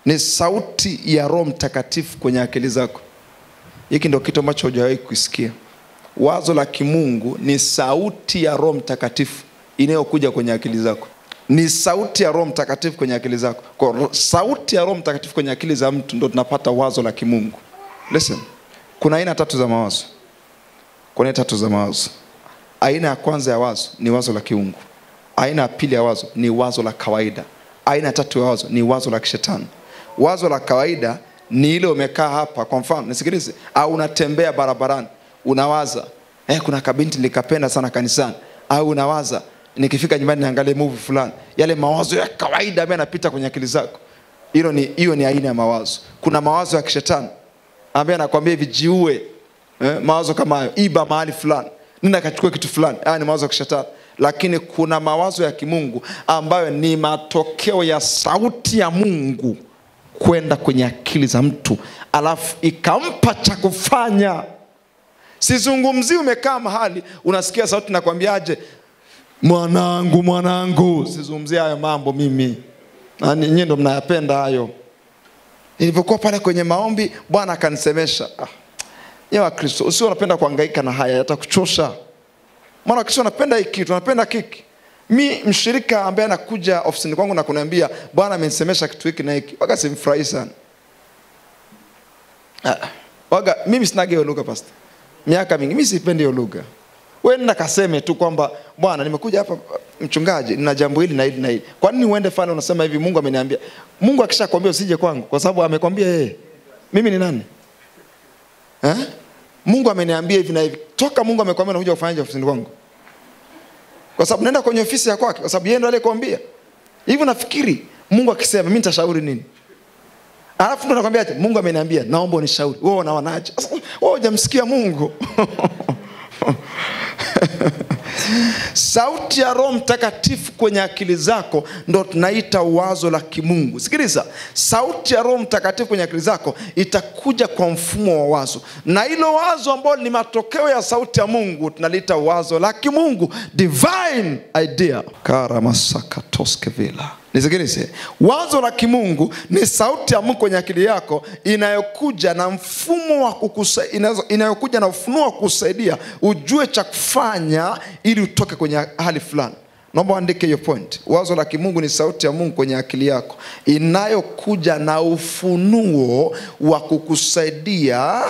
ni sauti ya Roho Mtakatifu kwenye akili zako. Hiki ndio kitu ambacho hujawahi kusikia. Wazo la kimungu ni sauti ya Roho Mtakatifu inayokuja kwenye akili zako. Ni sauti ya Roho Mtakatifu kwenye akili zako. Kwa sauti ya Roho Mtakatifu kwenye akili za mtu ndio tunapata wazo la kimungu. Listen. Kuna aina 3 za mawazo. Kuna 3 za mawazo. Aina ya kwanza ya wazo ni wazo la kiungu. Aina ya pili ya wazo ni wazo la kawaida. Aina ya 3 ya wazo ni wazo la kishetani. Wazo la kawaida ni ile umekaa hapa, kwa mfano, nisikilize, au unatembea barabarani, unawaza, kuna kabinti likapenda sana kanisani, au unawaza, nikifika nyumbani niangalie movie fulani. Yale mawazo ya kawaida ambayo yanapita kwenye akili zako. Hiyo ni aina ya mawazo. Kuna mawazo ya kishetani ambaye anakuambia hivi, jiue. Mawazo kama hayo, iba mahali fulani, nenda kachukua kitu fulani. Haya ni mawazo ya kishetani. Lakini kuna mawazo ya kimungu ambayo ni matokeo ya sauti ya Mungu kwenda kwenye akili za mtu, alafu ikampa cha kufanya. Sizungumzi umekaa mahali unasikia sauti nakwambiaje, mwanangu mwanangu. Sizungumzia hayo mambo mimi. Nyinyi ndio mnayapenda hayo. Nilipokuwa pale kwenye maombi, Bwana akanisemesha, ya Kristo, usio unapenda kuhangaika na haya, yatakuchosha. Maana Kristo anapenda hiki kitu, anapenda kiki. Mi mshirika ambaye anakuja ofisini kwangu na kuniambia, Bwana amenisemesha kitu hiki na hiki, waga simfurahi sana. Waga mimi sina hiyo lugha pastor. Miaka mingi mimi sipendi hiyo lugha. Wewe nenda kaseme tu kwamba, Bwana nimekuja hapa mchungaji, nina jambo hili na hili na hili. Kwa nini uende fana unasema hivi, Mungu ameniambia? Mungu akishakwambia usije kwangu kwa sababu amekwambia yeye. Mimi ni nani? Mungu ameniambia hivi na hivi. Toka Mungu amekwambia unakuja kufanya ofisini kwangu. Kwa sababu nenda kwenye ofisi ya kwake, kwa sababu yeye ndiye aliyekwambia. Hivi nafikiri Mungu akisema mimi nitashauri nini? Alafu ndo nakwambia ati Mungu ameniambia naomba unishauri. Wewe unaonaje? Wewe hujamsikia Mungu. Sauti ya Roho Mtakatifu kwenye akili zako ndo tunaita wazo la kimungu. Sikiliza, sauti ya Roho Mtakatifu kwenye akili zako itakuja kwa mfumo wa wazo. Na hilo wazo ambalo ni matokeo ya sauti ya Mungu tunalita wazo la kimungu, divine idea. Karamasaka toskevila. Nisikilize, wazo la kimungu ni sauti ya Mungu kwenye akili yako inayokuja na mfumo wa inayokuja na ufunuo wa kusaidia ujue cha kufanya ili utoke kwenye hali fulani. Naomba uandike hiyo point. Wazo la kimungu ni sauti ya Mungu kwenye akili yako inayokuja na ufunuo wa kukusaidia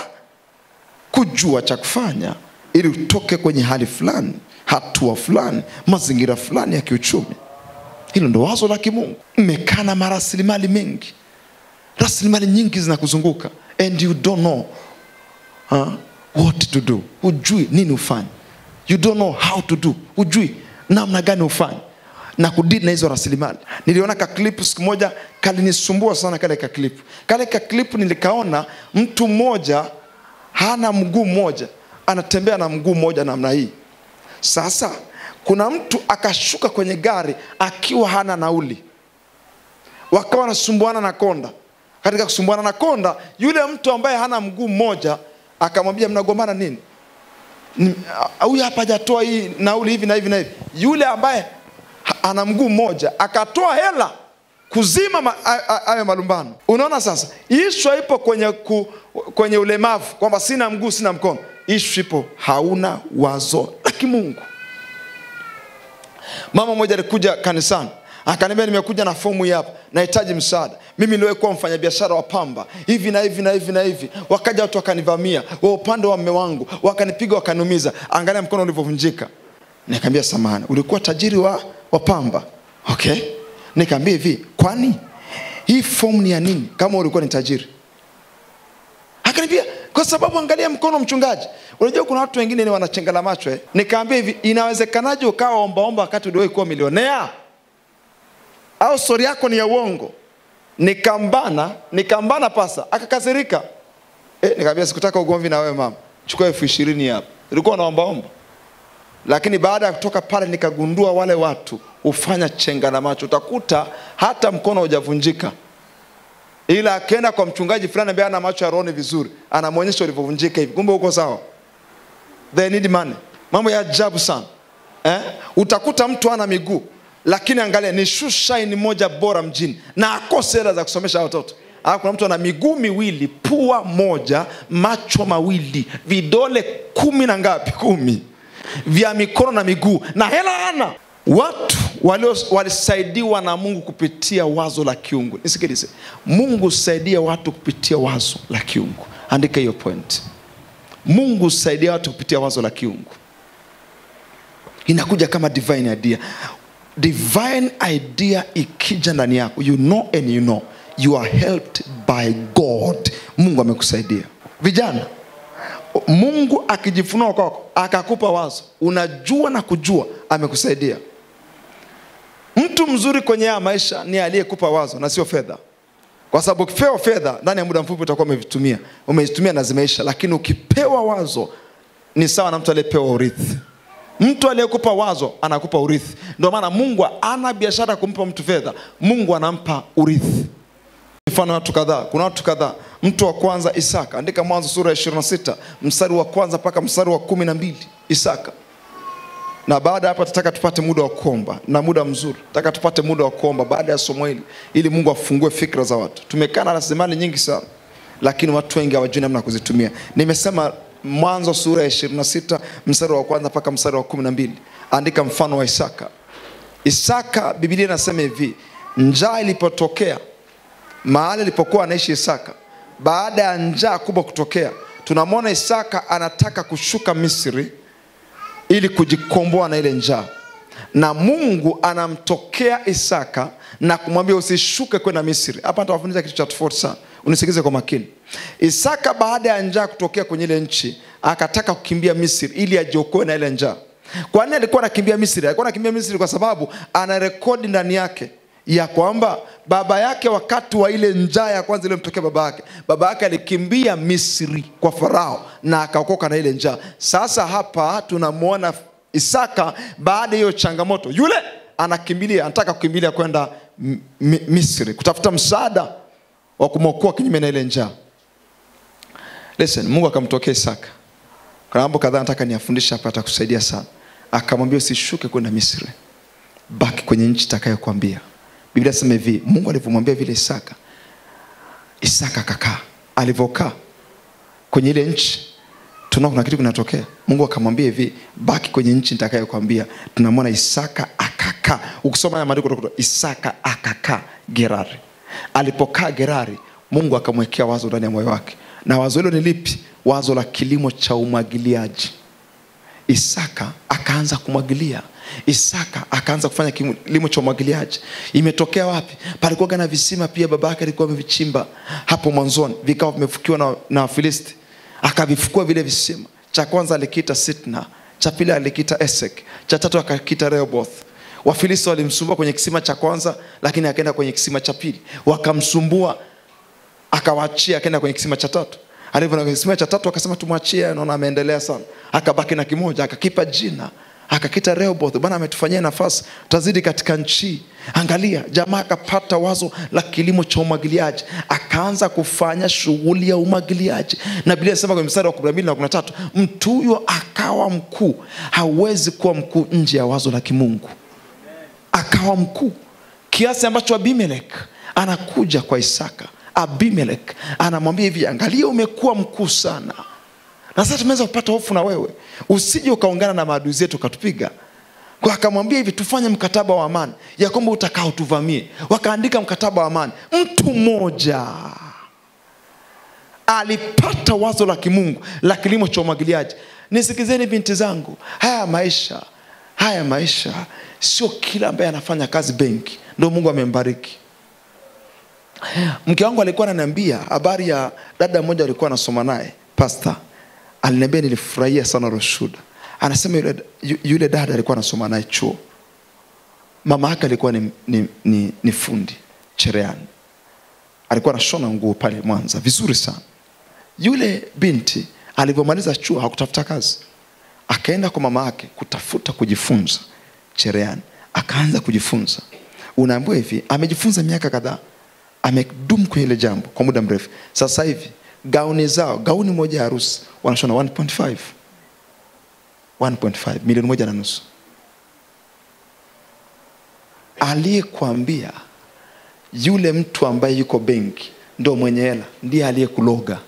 kujua cha kufanya ili utoke kwenye hali fulani, hatua fulani, mazingira fulani ya kiuchumi. Hilo ndo wazo la kimungu. Mmekaa na marasilimali mengi. Rasilimali nyingi zinakuzunguka and you don't know what to do. Hujui nini ufanye. You don't know how to do. Hujui namna gani ufanye na kudili na hizo rasilimali. Niliona ka clip siku moja kalinisumbua sana kale ka clip. Kale ka clip nilikaona mtu mmoja hana mguu mmoja, anatembea na mguu mmoja namna hii. Sasa kuna mtu akashuka kwenye gari akiwa hana nauli. Wakawa wanasumbuana na konda. Katika kusumbuana na konda, yule mtu ambaye hana mguu mmoja akamwambia, mnagombana nini? Huyu hapa hajatoa hii nauli hivi na hivi na hivi. Yule ambaye ana mguu mmoja akatoa hela kuzima hayo malumbano. Unaona sasa, issue ipo kwenye ulemavu kwamba sina mguu sina mkono. Issue ipo hauna wazo la kimungu. Mama mmoja alikuja kanisani, akaniambia nimekuja na fomu hii hapa, nahitaji msaada. Mimi nilikuwa mfanyabiashara wa pamba, hivi na hivi na hivi na hivi. Wakaja watu wakanivamia, wa upande wa mume wangu, wakanipiga wakaniumiza. Angalia mkono ulivyovunjika. Nikamwambia samahani, ulikuwa tajiri wa pamba? Okay. Nikamwambia hivi, kwani hii fomu ni ya nini kama ulikuwa ni tajiri? Akaniambia kwa sababu angalia mkono mchungaji. Unajua kuna watu wengine ni wanachengala macho Nikamwambia hivi, inawezekanaje ukawa omba wakati uliwahi kuwa milionea? Au story yako ni ya uongo? Nikambana pasa, akakasirika. Nikamwambia sikutaka ugomvi na wewe mama. Chukua 20,000 hapa. Nilikuwa naomba. Lakini baada ya kutoka pale nikagundua wale watu hufanya chengala macho. Utakuta hata mkono hujavunjika, ila akaenda kwa mchungaji fulani ambaye ana macho ya roho vizuri, anamuonyesha ulivyovunjika hivi. Kumbe uko sawa. They need money. Mambo ya ajabu sana. Utakuta mtu ana miguu, lakini angalia ni shoe shine moja bora mjini na akose hela za kusomesha watoto. Kuna mtu ana miguu miwili, pua moja, macho mawili, vidole 10 na ngapi? 10 vya mikono na miguu, na hela ana. Watu walisaidiwa na Mungu kupitia wazo la kiungu. Nisikilize, Mungu husaidia watu kupitia wazo la kiungu. Andika hiyo point. Mungu husaidia watu kupitia wazo la kiungu. Inakuja kama divine idea. Divine idea ikija ndani yako, you know and you know you are helped by God. Mungu amekusaidia. Vijana, Mungu akijifunua kwako akakupa wazo, unajua na kujua amekusaidia. Mtu mzuri kwenye haya maisha ni aliyekupa wazo na sio fedha. Kwa sababu ukipewa fedha ndani ya muda mfupi utakuwa umezitumia na zimeisha. Lakini ukipewa wazo ni sawa na mtu aliyepewa urithi. Mtu aliyekupa wazo anakupa urithi. Ndio maana Mungu ana biashara kumpa mtu fedha, Mungu anampa urithi. Mfano watu kadhaa, kuna watu kadhaa. Mtu wa kwanza Isaka, andika Mwanzo sura ya 26 mstari wa kwanza mpaka mstari wa 12. Isaka. Na baada hapa tutaka tupate muda wa kuomba, na muda mzuri. Tutaka tupate muda wa kuomba baada ya somo hili ili Mungu afungue fikra za watu. Tumekaa na rasilimali nyingi sana, lakini watu wengi hawajui namna kuzitumia. Nimesema Mwanzo sura ya 26 mstari wa kwanza mpaka mstari wa 12. Andika mfano wa Isaka. Isaka, Biblia inasema hivi, njaa ilipotokea mahali alipokuwa anaishi Isaka, baada ya njaa kubwa kutokea, tunamwona Isaka anataka kushuka Misri ili kujikomboa na ile njaa. Na Mungu anamtokea Isaka na kumwambia usishuke kwenda Misri. Hapa nitawafundisha kitu cha tofauti sana. Unisikize kwa makini. Isaka baada ya njaa kutokea kwenye ile nchi, akataka kukimbia Misri ili ajiokoe na ile njaa. Kwa nini alikuwa anakimbia Misri? Alikuwa anakimbia Misri kwa sababu ana rekodi ndani yake ya kwamba baba yake wakati wa ile njaa ya kwanza ile mtokea baba yake alikimbia Misri kwa Farao na akaokoka na ile njaa. Sasa hapa tunamuona Isaka baada hiyo changamoto, yule anataka kukimbilia kwenda Misri kutafuta msaada wa kumwokoa kinyume na ile njaa. Listen, Mungu akamtokea Isaka. Kuna mambo kadhaa nataka niafundishe hapa atakusaidia sana. Akamwambia usishuke kwenda Misri, baki kwenye nchi nitakayokuambia. Biblia inasema hivi, Mungu alipomwambia vile Isaka akakaa. Alipokaa kwenye ile nchi, tunaona kuna kitu kinatokea. Mungu akamwambia hivi, baki kwenye nchi nitakayokuambia. Tunamwona Isaka akakaa. Ukisoma ya maandiko utakuta Isaka akakaa Gerari. Alipokaa Gerari, Mungu akamwekea wazo ndani ya moyo wake. Na wazo hilo ni lipi? Wazo la kilimo cha umwagiliaji. Isaka akaanza kumwagilia. Isaka akaanza kufanya kilimo cha umwagiliaji. Imetokea wapi? Palikuwa na visima pia babake alikuwa amevichimba hapo mwanzoni, vikao vimefukiwa na Wafilisti. Akavifukua vile visima. Cha kwanza alikiita Sitna, cha pili alikiita Esek, cha tatu akakiita Rehoboth. Wafilisti walimsumbua kwenye kisima cha kwanza, lakini akaenda kwenye kisima cha pili. Wakamsumbua, akawaachia, akaenda kwenye kisima cha tatu. Alipoenda kwenye kisima cha tatu akasema tumwachie, anaona ameendelea sana. Akabaki na kimoja, akakipa jina, akakiita Rehoboth. Bwana ametufanyia nafasi, tutazidi katika nchi. Angalia, jamaa akapata wazo la kilimo cha umwagiliaji, akaanza kufanya shughuli ya umwagiliaji. Na Biblia inasema kwenye mstari wa 12 na 13, mtu huyo akawa mkuu. Hawezi kuwa mkuu nje ya wazo la kimungu. Akawa mkuu kiasi ambacho Abimelech anakuja kwa Isaka. Abimelech anamwambia hivi, angalia umekuwa mkuu sana, na sasa tumeweza kupata hofu na wewe, usije ukaungana na maadui zetu ukatupiga. Kwa akamwambia hivi, tufanye mkataba wa amani ya kwamba utakao tuvamie. Wakaandika mkataba wa amani. Mtu mmoja alipata wazo la kimungu la kilimo cha umwagiliaji. Nisikizeni binti zangu, haya maisha sio kila ambaye anafanya kazi benki ndio Mungu amembariki. Mke wangu alikuwa ananiambia habari ya dada mmoja alikuwa anasoma naye, pastor. Aliniambia nilifurahia sana Roshuda. Anasema yule dada alikuwa anasoma naye chuo. Mama yake alikuwa ni fundi cherehani. Alikuwa anashona nguo pale Mwanza vizuri sana. Yule binti alipomaliza chuo hakutafuta kazi. Akaenda kwa mama yake kutafuta kujifunza cherehani. Akaanza kujifunza. Unaambiwa hivi, amejifunza miaka kadhaa. Amedumu kwenye ile jambo kwa muda mrefu. Sasa hivi gauni moja ya harusi wanashona 1.5 milioni 1.5. Aliyekuambia yule mtu ambaye yuko benki ndio mwenye hela ndiye aliyekuloga.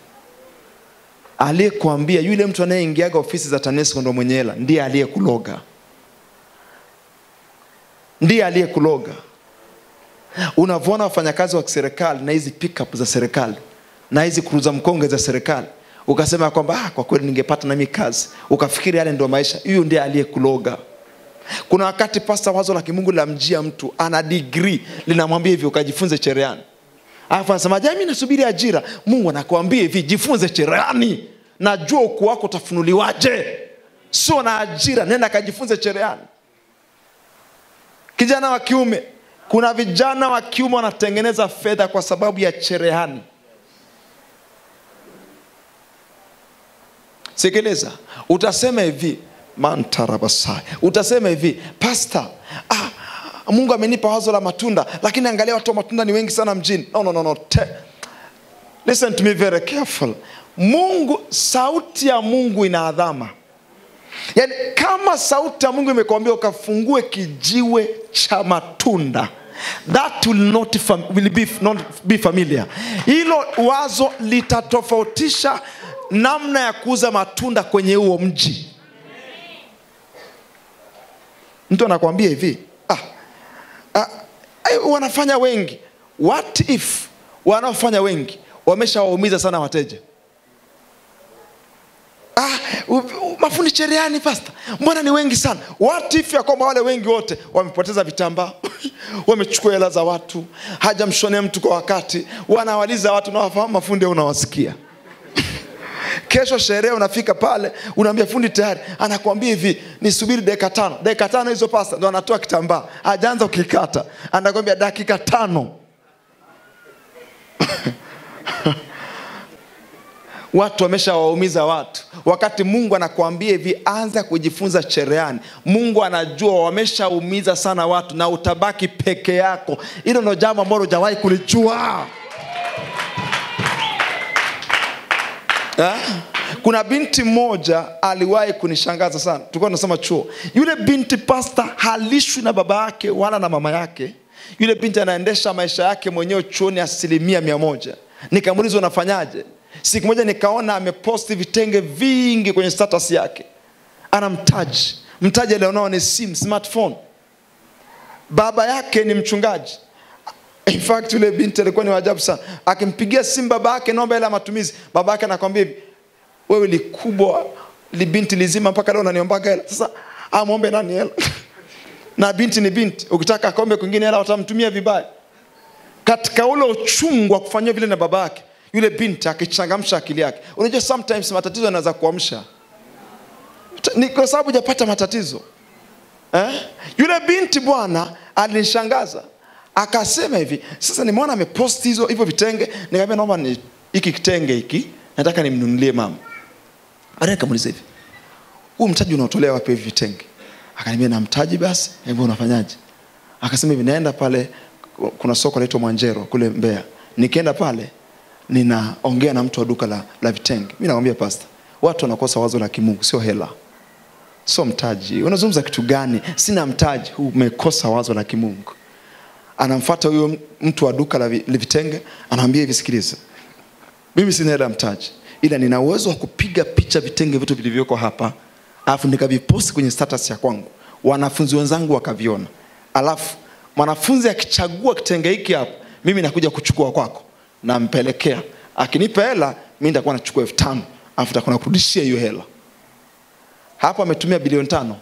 Aliyekuambia yule mtu anayeingiaga ofisi za TANESCO ndio mwenye hela ndiye aliyekuloga. Ndiye aliyekuloga. Unavyoona wafanyakazi wa serikali na hizi pickup za serikali na hizi cruiser mkonge za serikali, ukasema kwamba kwa kweli ningepata na mimi kazi, ukafikiri yale ndio maisha. Huyo ndiye aliyekuloga. Kuna wakati pasta wazo la kimungu la mjia mtu ana degree linamwambia hivi ukajifunze cherehani. Alafu anasema mimi nasubiri ajira. Mungu anakuambia hivi, jifunze cherehani. Najua ukuu wako utafunuliwaje. Sio na ajira, nenda kajifunze cherehani. Kijana wa kiume, Kuna vijana wa kiume wanatengeneza fedha kwa sababu ya cherehani. Sikiliza, utasema hivi, mantarabasai. Utasema hivi, pastor, Mungu amenipa wazo la matunda, lakini angalia watu wa matunda ni wengi sana mjini. No. Listen to me very careful. Mungu, sauti ya Mungu ina adhama. Yani kama sauti ya Mungu imekwambia ukafungue kijiwe cha matunda, that will not be familiar. Hilo wazo litatofautisha namna ya kuuza matunda kwenye huo mji. Mtu anakuambia hivi, wanafanya wengi. What if wanaofanya wengi wameshawaumiza sana wateja? Mafundi cherehani pastor, mbona ni wengi sana? What if ya kwamba wale wengi wote wamepoteza vitambaa, wamechukua hela za watu, hajamshonea mtu kwa wakati, wanawaliza watu na wafahamu mafundi unawasikia. Kesho sherehe unafika pale, unaambia fundi tayari, anakuambia hivi, nisubiri dakika 5. Dakika 5 hizo pastor ndo anatoa kitambaa, hajaanza kukikata, anakuambia dakika 5. Watu wameshawaumiza watu. Wakati Mungu anakuambia hivi, anza kujifunza cherehani. Mungu anajua wameshaumiza sana watu na utabaki peke yako. Hilo ndio jambo ambalo hujawahi kulijua. Kuna binti moja aliwahi kunishangaza sana. Tulikuwa tunasoma chuo. Yule binti pastor halishwi na baba yake wala na mama yake. Yule binti anaendesha maisha yake mwenyewe chuoni 100%. Nikamuuliza unafanyaje? Siku moja nikaona ameposti vitenge vingi kwenye status yake. Ana mtaji alionao ni smartphone. Baba yake ni mchungaji. In fact yule binti alikuwa ni wajabu sana. Akimpigia simu baba yake naomba hela matumizi, baba yake anakuambia hivi, wewe likubwa libinti lizima mpaka leo unaniombaga hela. Sasa muombe nani hela? Na binti ni binti, ukitaka akaombe kwingine hela watamtumia vibaya. Katika ule uchungu wa kufanyia vile na baba yake, yule binti akichangamsha akili yake. Unajua sometimes matatizo yanaweza kuamsha. Ni kwa sababu hujapata matatizo. Yule binti bwana alinishangaza. Akasema hivi, sasa nimeona amepost hivyo vitenge, nikamwambia naomba hiki kitenge hiki nataka nimnunulie mama. Baadaye nikamuuliza hivi, huu mtaji unaotolea wapi hivi vitenge? Akaniambia na mtaji basi, hebu unafanyaje? Akasema hivi, naenda pale, kuna soko linaitwa Mwanjero kule Mbeya. Nikienda pale ninaongea na mtu wa duka la vitenge. Mimi naambia pastor, watu wanakosa wazo la kimungu, sio hela. Sio mtaji. Unazungumza kitu gani? Sina mtaji. Umekosa wazo la kimungu. Anamfuata huyo mtu wa duka la vitenge, anamwambia hivi, sikiliza, mimi sina hela mtaji, ila nina uwezo wa kupiga picha vitenge vitu vilivyoko hapa, alafu nikavipost kwenye status ya kwangu, wanafunzi wenzangu wakaviona, alafu mwanafunzi akichagua kitenge hiki hapa, mimi nakuja kuchukua kwako, nampelekea, akinipa hela mimi nitakuwa nachukua 5,000, alafu nitakuwa nakurudishia hiyo hela. Hapa ametumia bilioni 5.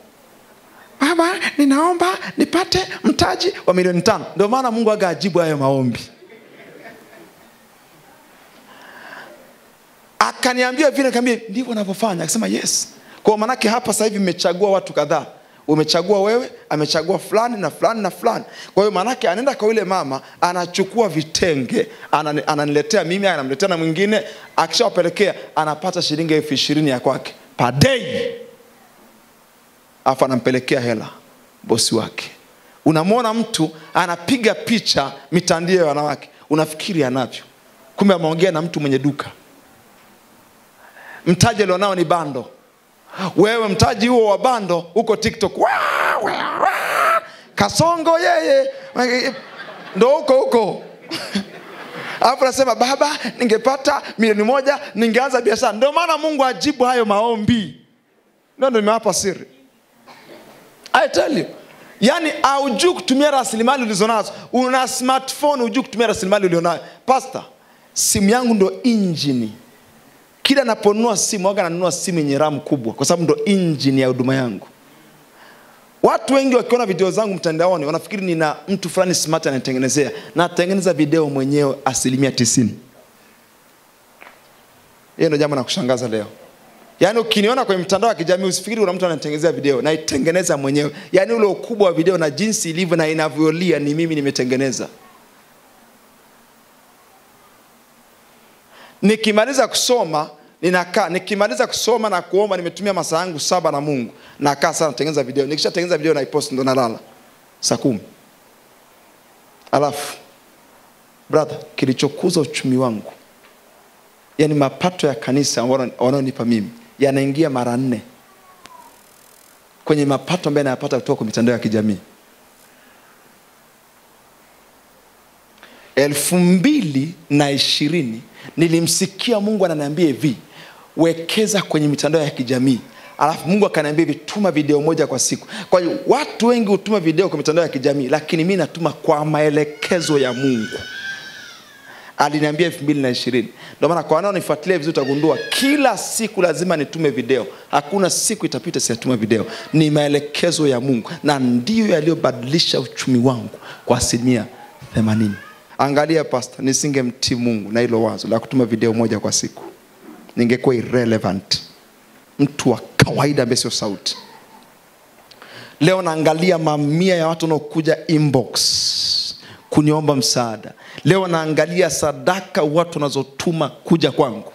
Baba, ninaomba nipate mtaji wa milioni 5. Ndio maana Mungu agajibu hayo maombi. Akaniambia vile, nikamwambia ndivyo ninavyofanya. Akasema yes. Kwa maana yake hapa sasa hivi mmechagua watu kadhaa. Umechagua wewe, amechagua fulani na fulani na fulani. Kwa hiyo maana yake anaenda kwa yule mama, anachukua vitenge, ananiletea mimi, anamletea na mwingine, akishawapelekea anapata shilingi 20,000 ya kwake per day. Afa anampelekea hela bosi wake. Unamwona mtu anapiga picha mitandio ya wanawake, unafikiri anavyo, kumbe ameongea na mtu mwenye duka. Mtaji alionao ni bando. Wewe mtaji huo wa bando uko TikTok. Kasongo yeye ndo huko. Hapo nasema baba, ningepata milioni 1 ningeanza biashara. Ndio maana Mungu ajibu hayo maombi. Ndio nimewapa siri. I tell you. Yani haujui kutumia rasilimali ulizonazo. Una smartphone, hujui kutumia rasilimali ulionayo. Pastor, simu yangu ndo engine. Kila naponunua simu, waga nanunua simu yenye RAM kubwa, kwa sababu ndo engine ya huduma yangu. Watu wengi wakiona video zangu mtandaoni wanafikiri nina mtu fulani smart anatengenezea. Na tengeneza video mwenyewe 90%. Hiyo ndio jambo la kushangaza leo. Yaani ukiniona kwenye mtandao wa kijamii usifikiri kuna mtu anatengeneza video, na itengeneza mwenyewe. Yaani ule ukubwa wa video na jinsi ilivyo na inavyolia ni mimi nimetengeneza. Nikimaliza kusoma, ninakaa, nikimaliza kusoma na kuomba, nimetumia masaa yangu 7 na Mungu. Nakaa sana natengeneza video. Nikishatengeneza video na ipost ndo nalala. Saa 10. Alafu brother, kilichokuza uchumi wangu, yani mapato ya kanisa wanaonipa mimi, yanaingia mara 4 kwenye mapato ambayo nayapata kutoka kwa mitandao ya kijamii. 2020 nilimsikia Mungu ananiambia hivi, wekeza kwenye mitandao ya kijamii. Alafu Mungu akaniambia hivi, tuma video moja kwa siku. Kwa hiyo watu wengi hutuma video kwa mitandao ya kijamii, lakini mimi natuma kwa maelekezo ya Mungu. Aliniambia 2020. Ndio maana kwa wanaonifuatilia vizuri utagundua kila siku lazima nitume video. Hakuna siku itapita sijatuma video. Ni maelekezo ya Mungu, na ndiyo yaliyobadilisha uchumi wangu kwa 80%. Angalia pastor, nisingemtii Mungu na hilo wazo la kutuma video moja kwa siku, ningekuwa irrelevant, mtu wa kawaida ambaye sio sauti. Leo naangalia mamia ya watu wanaokuja inbox kuniomba msaada. Leo naangalia sadaka watu wanazotuma kuja kwangu.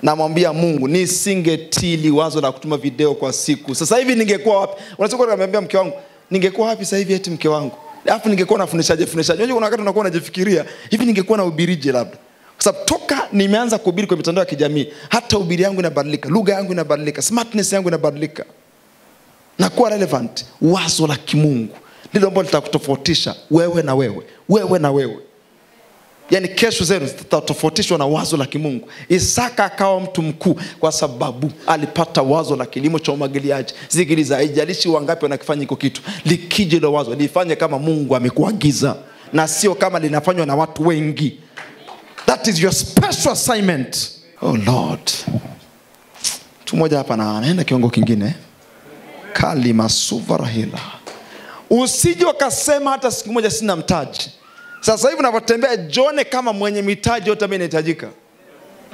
Namwambia Mungu, nisingetili wazo la kutuma video kwa siku, sasa hivi ningekuwa wapi? Unachukua kumwambia mke wangu, ningekuwa wapi sasa hivi eti mke wangu? Alafu ningekuwa nafundishaje? Unajua kuna wakati unakuwa unajifikiria, hivi ningekuwa na ubirije labda. Kwa sababu toka nimeanza kuhubiri kwa mitandao ya kijamii, hata ubiri yangu inabadilika, lugha yangu inabadilika, smartness yangu inabadilika. Na kuwa relevant. Wazo la kimungu ndilo ambalo litakutofautisha wewe na wewe, wewe na wewe. Yaani kesho zenu zitatofautishwa na wazo la kimungu. Isaka akawa mtu mkuu kwa sababu alipata wazo la kilimo cha umwagiliaji. Sikiliza, haijalishi wangapi wanakifanya hiko kitu, likije ile wazo lifanye kama Mungu amekuagiza, na sio kama linafanywa na watu wengi. That is your special assignment. Oh Lord. Mtu mmoja hapa na anaenda kiwango kingine. Kalima suvarahila. Usije ukasema hata siku moja sina mtaji. Sasa hivi unapotembea jione kama mwenye mitaji yote ambayo inahitajika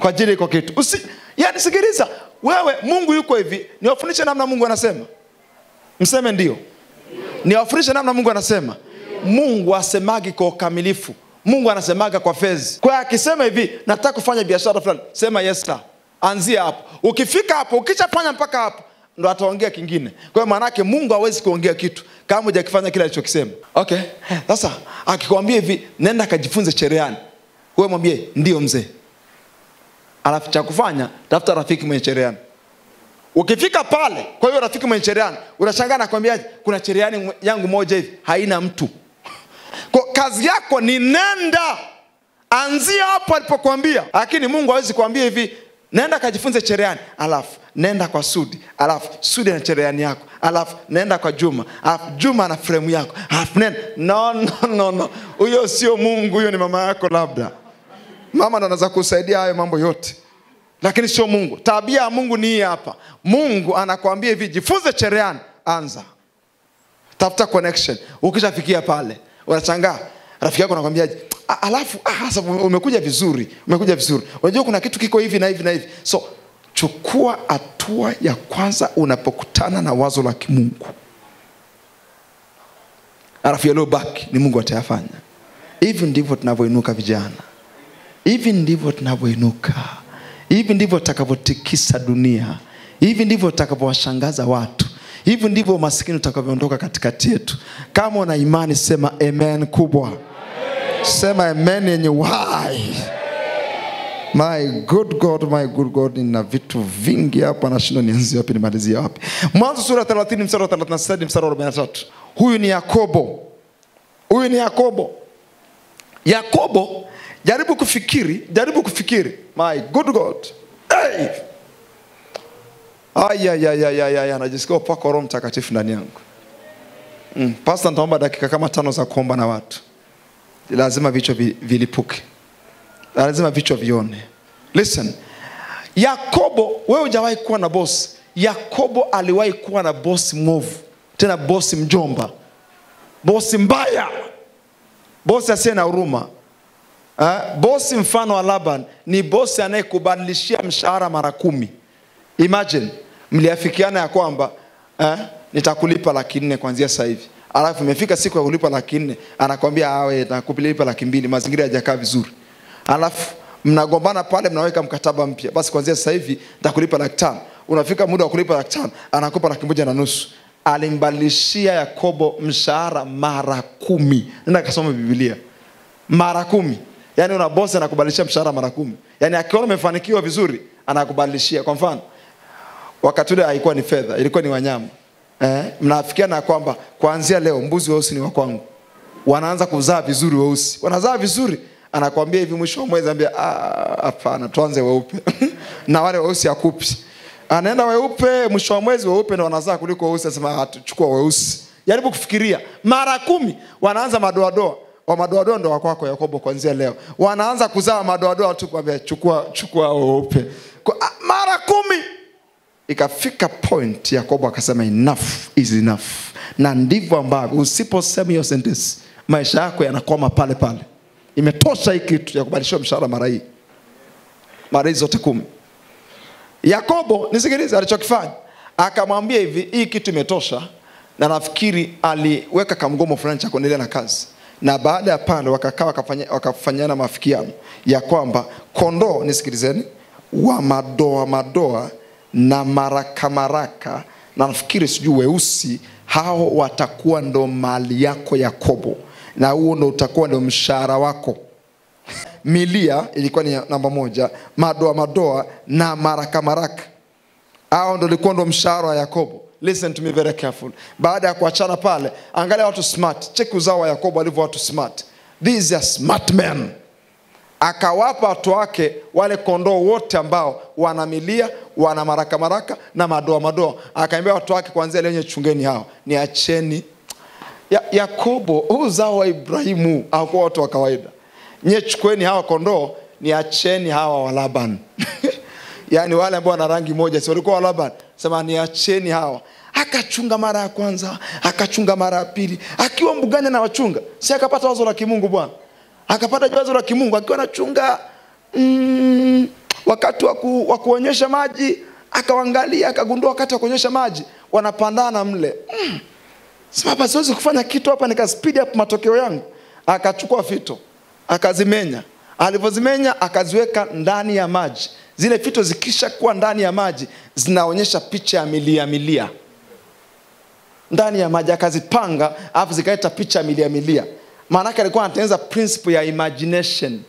kwa ajili ya kitu. Yaani sikiliza, wewe Mungu yuko hivi, niwafundishe namna Mungu anasema. Mseme ndio. Niwafundishe namna Mungu anasema. Mungu asemagi kwa ukamilifu. Mungu anasemaga kwa fezi. Kwa akisema hivi, nataka kufanya biashara fulani, sema yes sir. Anzia hapo. Ukifika hapo, ukishafanya mpaka hapo, ndo ataongea kingine. Kwa hiyo maana yake Mungu hawezi kuongea kitu kama hujakifanya kile alichokisema. Okay. Sasa akikwambia hivi, nenda kajifunze cherehani, wewe mwambie ndio mzee. Alafu cha kufanya, tafuta rafiki mwenye cherehani. Ukifika pale, kwa hiyo rafiki mwenye cherehani, unashangaa na kwambia kuna cherehani yangu moja hivi, haina mtu. Kwa kazi yako ni nenda, anzia hapo alipokuambia. Lakini Mungu hawezi kuambia hivi, nenda kajifunze cherehani, alafu nenda kwa Sudi, alafu Sudi na cherehani yako, alafu nenda kwa Juma, alafu Juma na frame yako, alafu nenda. No. Huyo sio Mungu, huyo ni mama yako labda. Mama ndo anaweza kusaidia hayo mambo yote, lakini sio Mungu. Tabia ya Mungu ni hii hapa. Mungu anakuambia hivi, jifunze cherehani, anza. Tafuta connection. Ukishafikia pale, unashangaa rafiki yako anakuambiaje, alafu sasa umekuja vizuri, unajua kuna kitu kiko hivi na hivi na hivi. So chukua hatua ya kwanza unapokutana na wazo la kimungu. Alafu yalo baki ni Mungu atayafanya. Hivi ndivyo tunavyoinuka vijana. Hivi ndivyo tunavyoinuka. Hivi ndivyo tutakavyotikisa dunia. Hivi ndivyo tutakavyowashangaza watu. Hivi ndivyo maskini utakavyoondoka katikati yetu. Kama una imani sema amen kubwa. Sema amen yenye uhai. My good God, nina vitu vingi hapa na shindo nianzie wapi nimalizie wapi. Mwanzo sura 30 mstari wa 37 mstari wa 43. Huyu ni Yakobo. Yakobo, jaribu kufikiri. My good God. Hey! Najisikia upako wa Roho Mtakatifu ndani yangu. Pastor, nitaomba dakika kama 5 za kuomba na watu. Lazima vichwa vilipuke. Lazima vichwa vione. Listen. Yakobo, wewe hujawahi kuwa na boss. Yakobo aliwahi kuwa na boss mwovu. Tena boss mjomba. Boss mbaya. Boss asiye na huruma. Boss mfano wa Laban ni boss anayekubadilishia mshahara mara 10. Imagine mliafikiana ya kwamba nitakulipa 400,000 kuanzia sasa hivi. Alafu imefika siku ya kulipa 400,000, anakuambia awe nakulipa 200,000, mazingira hayajakaa vizuri. Alafu mnagombana pale, mnaweka mkataba mpya. Basi kuanzia sasa hivi nitakulipa 500,000. Unafika muda wa kulipa 500,000, anakupa 1,500,000. Alimbadilishia Yakobo mshahara mara 10. Nenda kasoma Biblia. Mara 10. Yaani una boss anakubadilishia mshahara mara 10. Yaani akiona umefanikiwa vizuri, anakubadilishia. Kwa mfano, wakati ule haikuwa ni fedha, ilikuwa ni wanyama. Mnafikiana kwamba kuanzia leo mbuzi weusi ni wa kwangu. Wanaanza kuzaa vizuri weusi. Wanazaa vizuri, anakuambia hivi mwisho wa mwezi, anambia hapana, tuanze weupe. Na wale weusi akupi. Anaenda weupe, mwisho wa mwezi weupe ndio wanazaa kuliko weusi, anasema chukua weusi. Jaribu kufikiria, mara 10 wanaanza madoadoa. Wa madoadoa ndio wako wako Yakobo kuanzia leo. Wanaanza kuzaa madoadoa tu, kwambia chukua weupe. Mara 10. Ikafika point Yakobo akasema enough is enough. Na ndivyo ambavyo usiposema hiyo sentence, maisha yako yanakoma pale pale. Imetosha hii kitu ya kubadilishwa mshahara mara hii. Mara hizo zote 10. Yakobo, nisikilize alichokifanya. Akamwambia hivi, hii kitu imetosha. Na nafikiri aliweka kamgomo fulani cha kuendelea na kazi. Na baada ya pale wakakaa wakafanyana maafikiano ya kwamba kondoo, nisikilizeni, wa madoa na maraka, na nafikiri sijui weusi, hao watakuwa ndo mali yako Yakobo, na huo ndo utakuwa ndo mshahara wako. Milia ilikuwa ni namba 1, madoa na maraka, hao ndo ilikuwa ndo mshahara wa Yakobo. Listen to me very careful. Baada ya kuachana pale, angalia watu smart. Check uzao wa Yakobo alivyo watu smart. These are smart men. Akawapa watu wake wale kondoo wote ambao wana milia, wana maraka na madoa. Akaambia watu wake, kuanzia leo chungeni hao, niacheni. Yakobo, uzao wa Ibrahimu, hakuwa watu wa kawaida. Chukueni hawa kondoo, niacheni hawa wa Laban. Yaani wale ambao wana rangi moja, si walikuwa wa Laban. Sema niacheni hawa. Akachunga mara ya kwanza, akachunga mara ya pili. Akiwa mbugani na wachunga, si akapata wazo la kimungu bwana. Akapata wazo la kimungu akiwa anachunga wakati wa kuonyesha maji, akaangalia akagundua wakati wa kuonyesha maji wanapandana mle. Sema hapa siwezi kufanya kitu hapa, nika speed up matokeo yangu. Akachukua fito, akazimenya. Alipozimenya akaziweka ndani ya maji. Zile fito zikisha kuwa ndani ya maji zinaonyesha picha ya milia. Ndani ya maji akazipanga, alafu zikaita picha ya milia. Maana yake alikuwa anatengeneza principle ya imagination.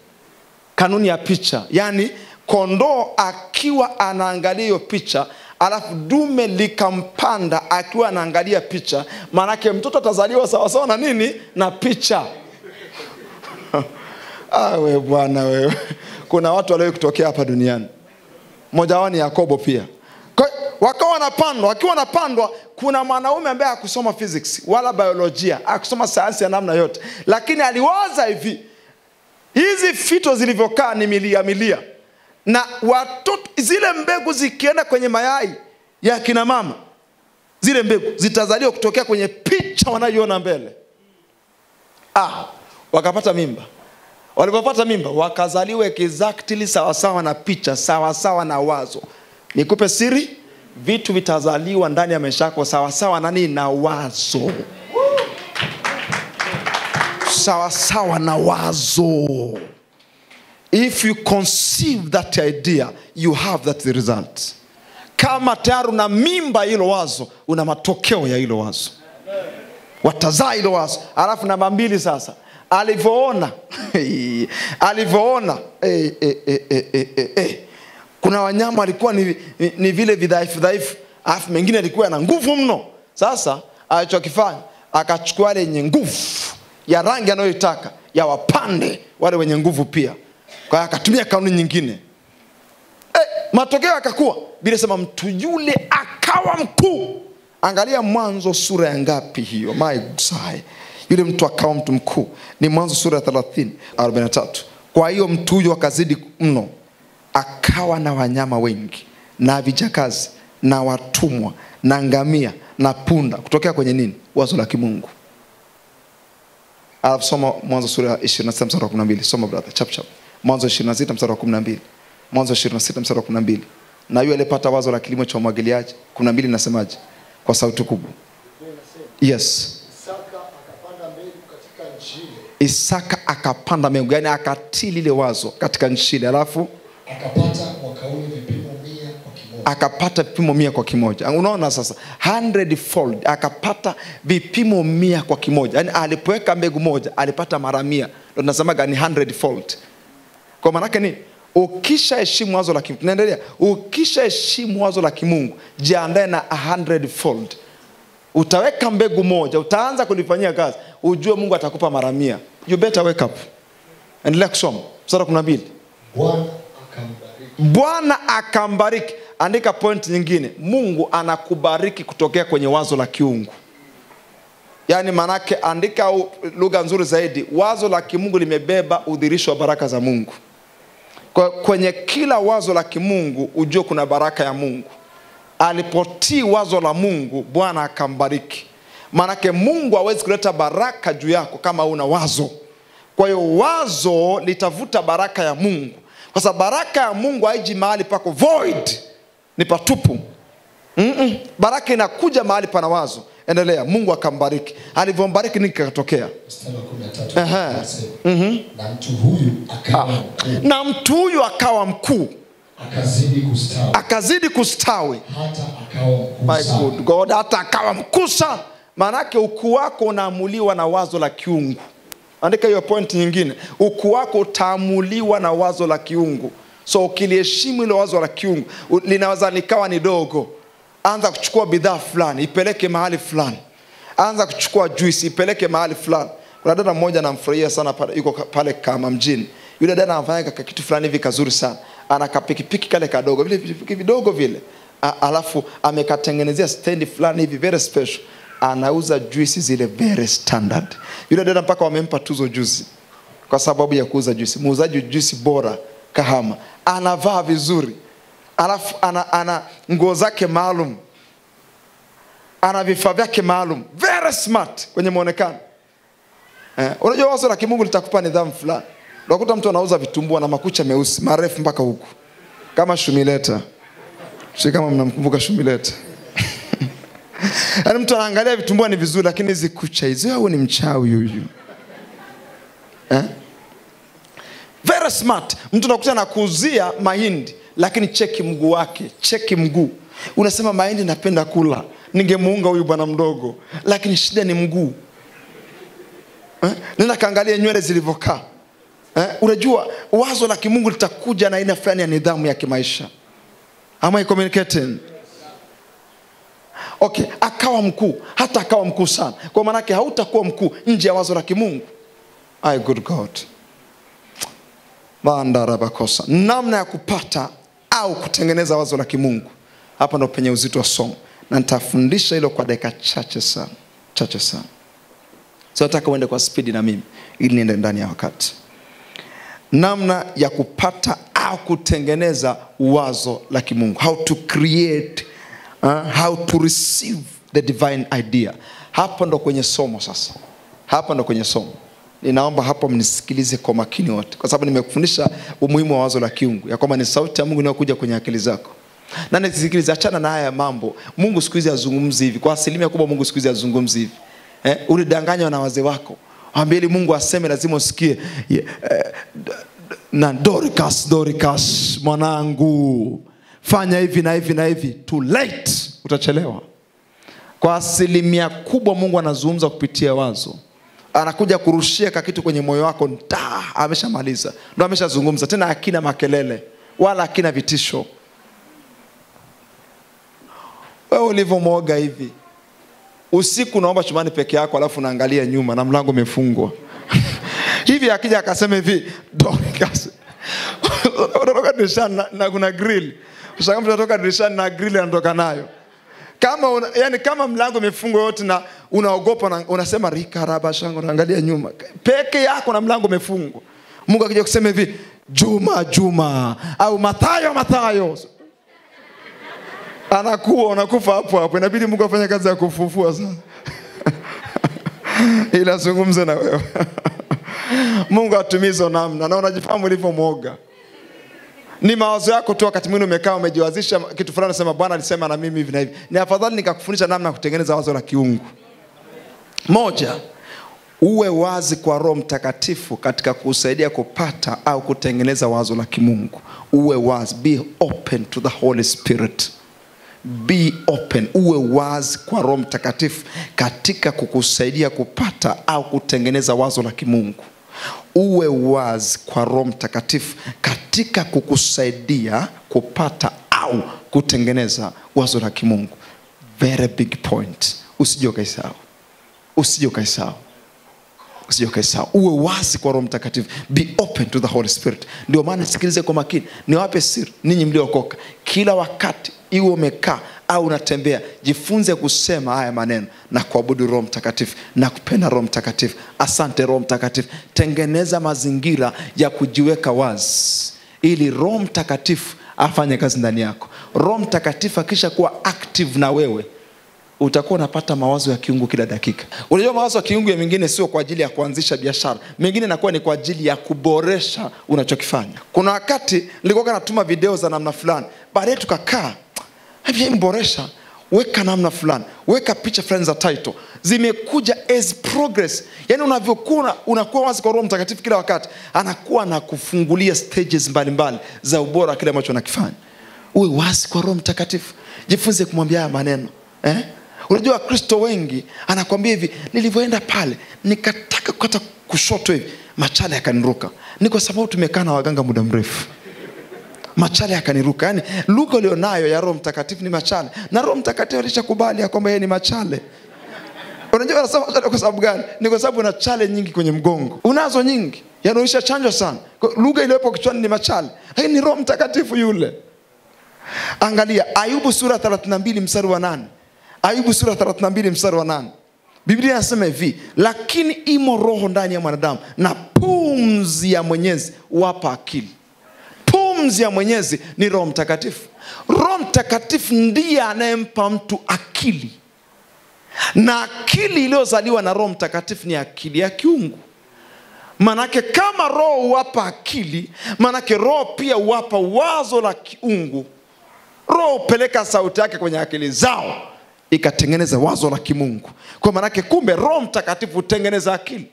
Kanuni ya picha. Yaani kondoo akiwa anaangalia hiyo picha, alafu dume likampanda akiwa anaangalia picha, maana yake mtoto atazaliwa sawa sawa na nini? Na picha. We bwana wewe. Kuna watu walio kutokea hapa duniani. Mmoja wao ni Yakobo pia. Wakawa wanapandwa, akiwa wanapandwa, kuna mwanaume ambaye hakusoma physics wala biolojia, hakusoma sayansi ya namna yote, lakini aliwaza hivi, hizi fito zilivyokaa ni milia. Na watoto, zile mbegu zikienda kwenye mayai ya kina mama, zile mbegu zitazaliwa kutokea kwenye picha wanayoiona mbele. Wakapata mimba. Walipopata mimba, wakazaliwa exactly sawa na picha, sawa na wazo. Nikupe siri, vitu vitazaliwa ndani ya maisha yako sawa na nini? Na wazo. Sawa na wazo. If you conceive that idea, you have that result. Kama tayari una mimba hilo wazo, una matokeo ya hilo wazo. Watazaa hilo wazo. Alafu namba 2 sasa. Alivyoona kuna wanyama walikuwa ni vile vidhaifu, alafu mengine alikuwa na nguvu mno. Sasa alichokifanya, akachukua ile yenye nguvu ya rangi anayotaka ya wapande wale wenye nguvu pia. Kwa akatumia kanuni nyingine. Matokeo yakakuwa, bila sema mtu yule akawa mkuu. Angalia Mwanzo sura ya ngapi hiyo? My God. Yule mtu akawa mtu mkuu. Ni Mwanzo sura ya 30:43. Kwa hiyo mtu huyo akazidi mno, akawa na wanyama wengi, na vijakazi, na watumwa, na ngamia, na punda. Kutokea kwenye nini? Wazo la kimungu. Alafu soma Mwanzo sura ya 26 mstari wa 12. Soma brother, chap. Mwanzo 26 mstari wa 12. Mwanzo 26 mstari wa 12. Na yule alipata wazo la kilimo cha umwagiliaji 12 nasemaje kwa sauti kubwa? Yes. Isaka akapanda mbegu, yani akatili ile wazo katika nchi ile, alafu akapata mwaka ule vipimo 100 kwa kimoja. Akapata vipimo 100 kwa kimoja. Unaona sasa, 100-fold, akapata vipimo 100 kwa kimoja. Yani alipoweka mbegu moja alipata mara 100. Ndio tunasema gani 100-fold. Kwa maana yake ni ukishaheshimu wazo la kimungu, tunaendelea, ukishaheshimu wazo la kimungu, jiandae na 100-fold. Utaweka mbegu moja, utaanza kulifanyia kazi, ujue Mungu atakupa mara 100. You better wake up. Endelea kusoma. Sura 12. Bwana akambariki. Andika point nyingine. Mungu anakubariki kutokea kwenye wazo la kiungu. Yani manake andika lugha nzuri zaidi. Wazo la kimungu limebeba udhirisho wa baraka za Mungu. Kwenye kila wazo la kimungu ujue kuna baraka ya Mungu. Alipotii wazo la Mungu, Bwana akambariki. Manake Mungu hawezi kuleta baraka juu yako kama una wazo. Kwa hiyo wazo litavuta baraka ya Mungu. Kwa sababu baraka ya Mungu haiji mahali pako void, ni patupu. Baraka inakuja mahali pana wazo. Endelea. Mungu akambariki. Alivyombariki nini kikatokea? Mstari wa 13. Na mtu huyu akawa mkuu. Na mtu huyu akawa mkuu. Akazidi kustawi. Hata akawa mkuu. My good God, hata akawa mkuu sana. Maanake ukuu wako unaamuliwa na wazo la kiungu. Andika hiyo point nyingine. Ukuu wako utaamuliwa na wazo la kiungu. So ukiliheshimu ile wazo la kiungu, linaweza likawa ni dogo. Anza kuchukua bidhaa fulani, ipeleke mahali fulani. Anza kuchukua juice, ipeleke mahali fulani. Kuna dada mmoja namfurahia sana pale, yuko pale kama mjini. Yule dada anafanya kitu fulani hivi kazuri sana. Ana kapikipiki kale kadogo, vile vidogo vile. Alafu amekatengenezea stand fulani hivi very special. Anauza juice zile very standard. Yule dada mpaka wamempa tuzo juzi kwa sababu ya kuuza juice. Muuzaji juice bora Kahama. Anavaa vizuri. Alafu ana nguo zake maalum. Ana vifaa vyake maalum. Very smart kwenye muonekano. Unajua wazo la kimungu litakupa nidhamu fulani. Unakuta mtu anauza vitumbua na makucha meusi marefu mpaka huku. Kama Shumileta. Sio kama mnamkumbuka Shumileta. Yaani mtu anaangalia vitumbua ni vizuri lakini hizi kucha hizo au ni mchawi huyu. Very smart. Mtu anakuta anakuuzia mahindi lakini cheki mguu wake, cheki mguu. Unasema mahindi napenda kula, ningemuunga huyu bwana mdogo, lakini shida ni mguu. Nenda kaangalia nywele zilivyokaa. Unajua wazo la kimungu litakuja na aina fulani ya nidhamu ya kimaisha. Am I communicating? Okay, akawa mkuu, hata akawa mkuu sana. Kwa maana yake hautakuwa mkuu nje ya wazo la kimungu. I good God. Bandarabakosa. Namna ya kupata au kutengeneza wazo la kimungu. Hapa ndo penye uzito wa somo. Na nitafundisha hilo kwa dakika chache sana. Chache sana. So nataka uende kwa speed na mimi ili niende ndani ya wakati. Namna ya kupata au kutengeneza wazo la kimungu. How to create, how to receive the divine idea. Hapa ndo kwenye somo sasa. Hapa ndo kwenye somo. Ninaomba hapo mnisikilize kwa makini wote. Kwa sababu nimekufundisha umuhimu wa wazo la kiungu. Ya kwamba ni sauti ya Mungu inayokuja kwenye akili zako. Na nisikilize, achana na haya mambo. Mungu siku hizi hazungumzi hivi. Kwa asilimia kubwa Mungu siku hizi hazungumzi hivi. Ulidanganywa na wazee wako. Waambie ili Mungu aseme lazima usikie. Na Dorcas mwanangu, fanya hivi na hivi na hivi. Too late. Utachelewa. Kwa asilimia kubwa Mungu anazungumza kupitia wazo. Anakuja kurushia kitu kwenye moyo wako, ameshamaliza. Ndio ameshazungumza, tena hakina makelele wala hakina vitisho. Wewe ulivyomoga hivi, usiku unaomba chumbani peke yako alafu unaangalia nyuma na mlango umefungwa. Hivi akija akasema hivi, Dorcas, unatoka dirishani na kuna grill. Ushangaa mtu anatoka dirishani na grill anatoka nayo. Kama yani kama mlango umefungwa yote na unaogopa na unasema rika raba shango unaangalia nyuma peke yako na mlango umefungwa. Mungu akija kusema hivi, Juma au Mathayo, unakufa hapo hapo. Inabidi Mungu afanye kazi ya kufufua sasa. Ila azungumze na wewe. Mungu atumize namna na unajifahamu ulivyomoga. Ni mawazo yako tu, wakati mwingine umekaa umejiwazisha kitu fulani, unasema Bwana alisema na mimi hivi na hivi. Ni afadhali nikakufundisha namna ya kutengeneza wazo la kiungu. Moja, uwe wazi kwa Roho Mtakatifu katika kusaidia kupata au kutengeneza wazo la kimungu. Uwe wazi, be open to the Holy Spirit. Be open, uwe wazi kwa Roho Mtakatifu katika kukusaidia kupata au kutengeneza wazo la kimungu. Uwe wazi kwa Roho Mtakatifu katika kukusaidia kupata au kutengeneza wazo la kimungu. Very big point. Usije ukaisahau. Usije ukaisahau. Usije ukaisahau. Uwe wazi kwa Roho Mtakatifu. Be open to the Holy Spirit. Ndio maana sikilize kwa makini. Niwape siri ninyi mliookoka. Kila wakati iwe umekaa au unatembea, jifunze kusema haya maneno: na kuabudu Roho Mtakatifu, na kupenda Roho Mtakatifu, asante Roho Mtakatifu. Tengeneza mazingira ya kujiweka wazi ili Roho Mtakatifu afanye kazi ndani yako. Roho Mtakatifu akisha kuwa active na wewe, utakuwa unapata mawazo ya kiungu kila dakika. Unajua mawazo ya kiungu ya mengine sio kwa ajili ya kuanzisha biashara. Mengine inakuwa ni kwa ajili ya kuboresha unachokifanya. Kuna wakati nilikuwa natuma video za namna fulani, baadaye tukakaa, hebu mboresha, weka namna fulani, weka picha fulani za title. Zimekuja as progress. Yaani unavyokuwa unakuwa wazi kwa Roho Mtakatifu kila wakati, anakuwa na kufungulia stages mbalimbali za ubora kile ambacho unakifanya. Uwe wazi kwa Roho Mtakatifu. Jifunze kumwambia haya maneno. Unajua Kristo wengi anakuambia hivi: nilivyoenda pale nikataka kukata kushoto hivi, machale yakaniruka. Ni kwa sababu tumekaa na waganga muda mrefu. Machale yakaniruka. Yaani lugha ulionayo ya Roho Mtakatifu ni machale. Na Roho Mtakatifu alishakubali ya kwamba yeye ni machale. Unajua anasema machale kwa sababu gani? Ni kwa sababu una chale nyingi kwenye mgongo. Unazo nyingi. Yaani ulishachanjwa sana. Lugha iliyopo kichwani ni machale. Hii ni Roho Mtakatifu yule. Angalia Ayubu sura 32 mstari wa 8. Ayubu sura 32 mstari wa 8. Biblia inasema hivi: lakini imo roho ndani ya mwanadamu, na pumzi ya Mwenyezi wapa akili. Pumzi ya Mwenyezi ni Roho Mtakatifu. Roho Mtakatifu ndiye anayempa mtu akili. Na akili iliyozaliwa na Roho Mtakatifu ni akili ya kiungu. Manake kama Roho huwapa akili, manake Roho pia huwapa wazo la kiungu. Roho upeleka sauti yake kwenye akili zao, ikatengeneza wazo la kimungu. Kwa manake kumbe Roho Mtakatifu hutengeneza akili.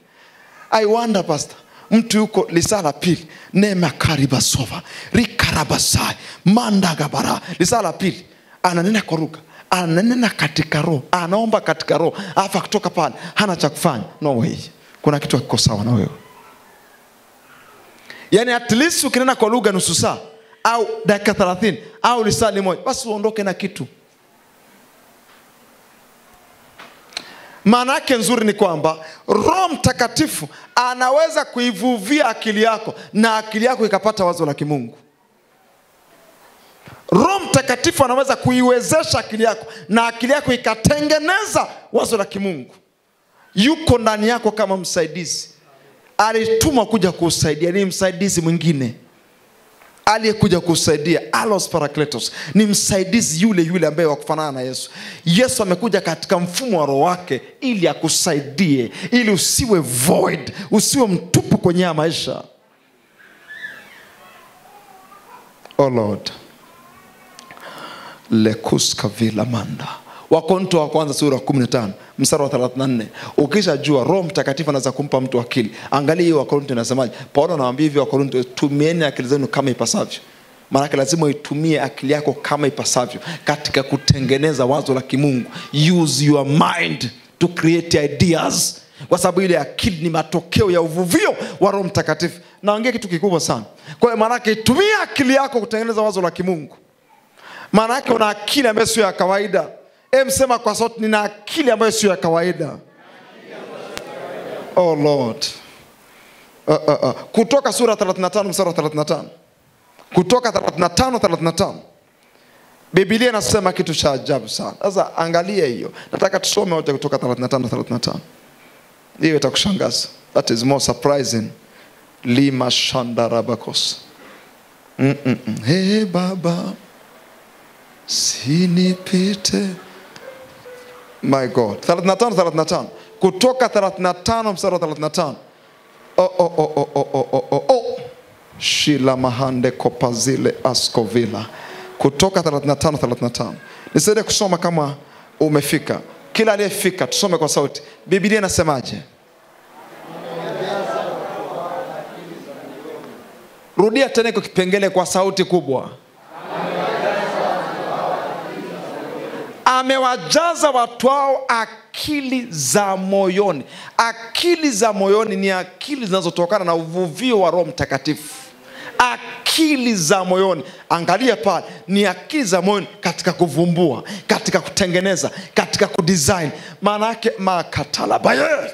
I wonder pastor, mtu yuko lisala pili, nema karibasova, rikarabasai, mandagabara, lisala pili, ananena kwa lugha, ananena katika Roho, anaomba katika Roho, afa kutoka pale hana cha kufanya. No way. Kuna kitu hakiko sawa na wewe. Yaani at least ukinena kwa lugha nusu saa au dakika 30 au lisali moja, basi uondoke na kitu. Maana yake nzuri ni kwamba Roho Mtakatifu anaweza kuivuvia akili yako na akili yako ikapata wazo la kimungu. Roho Mtakatifu anaweza kuiwezesha akili yako na akili yako ikatengeneza wazo la kimungu. Yuko ndani yako kama msaidizi. Alitumwa kuja kusaidia, ni msaidizi mwingine. Aliyekuja kusaidia, Allos Parakletos, ni msaidizi yule ambaye wakufanana na Yesu. Yesu amekuja katika mfumo wa Roho wake ili akusaidie, ili usiwe void, usiwe mtupu kwenye maisha. Oh Lord. Lekuska vila manda. Wakorintho wa kwanza sura 15 mstari wa 34. Ukishajua Roho Mtakatifu anaweza kumpa mtu akili. Angalia hiyo Wakorintho inasemaje. Paulo anawaambia hivi Wakorintho: tumieni akili zenu kama ipasavyo. Maana lazima uitumie akili yako kama ipasavyo katika kutengeneza wazo la kimungu. Use your mind to create ideas. Kwa sababu ile akili ni matokeo ya uvuvio wa Roho Mtakatifu. Naongea kitu kikubwa sana. Kwa hiyo maana yake tumia akili yako kutengeneza wazo la kimungu. Maana yake una akili ambayo sio ya kawaida. Sema kwa sauti: nina akili ambayo sio ya kawaida. Oh Lord. Kutoka sura 35 mstari wa 35. Kutoka 35. Biblia inasema kitu cha ajabu sana. Sasa angalia hiyo. Nataka tusome wote kutoka 35. Hiyo itakushangaza. That is more surprising. Lima shandarabakos. Hey Baba, sinipite. My God. 35. Kutoka 35 mstari wa 35. Shila mahande kopazile askovila. Kutoka 35. Nisaidie kusoma kama umefika. Kila aliyefika tusome kwa sauti. Biblia inasemaje? Rudia tena kwa kipengele kwa sauti kubwa. Amewajaza watu wao akili za moyoni. Akili za moyoni ni akili zinazotokana na uvuvio wa Roho Mtakatifu. Akili za moyoni, angalia pale, ni akili za moyoni katika kuvumbua, katika kutengeneza, katika kudesign. Maana yake makatala baye.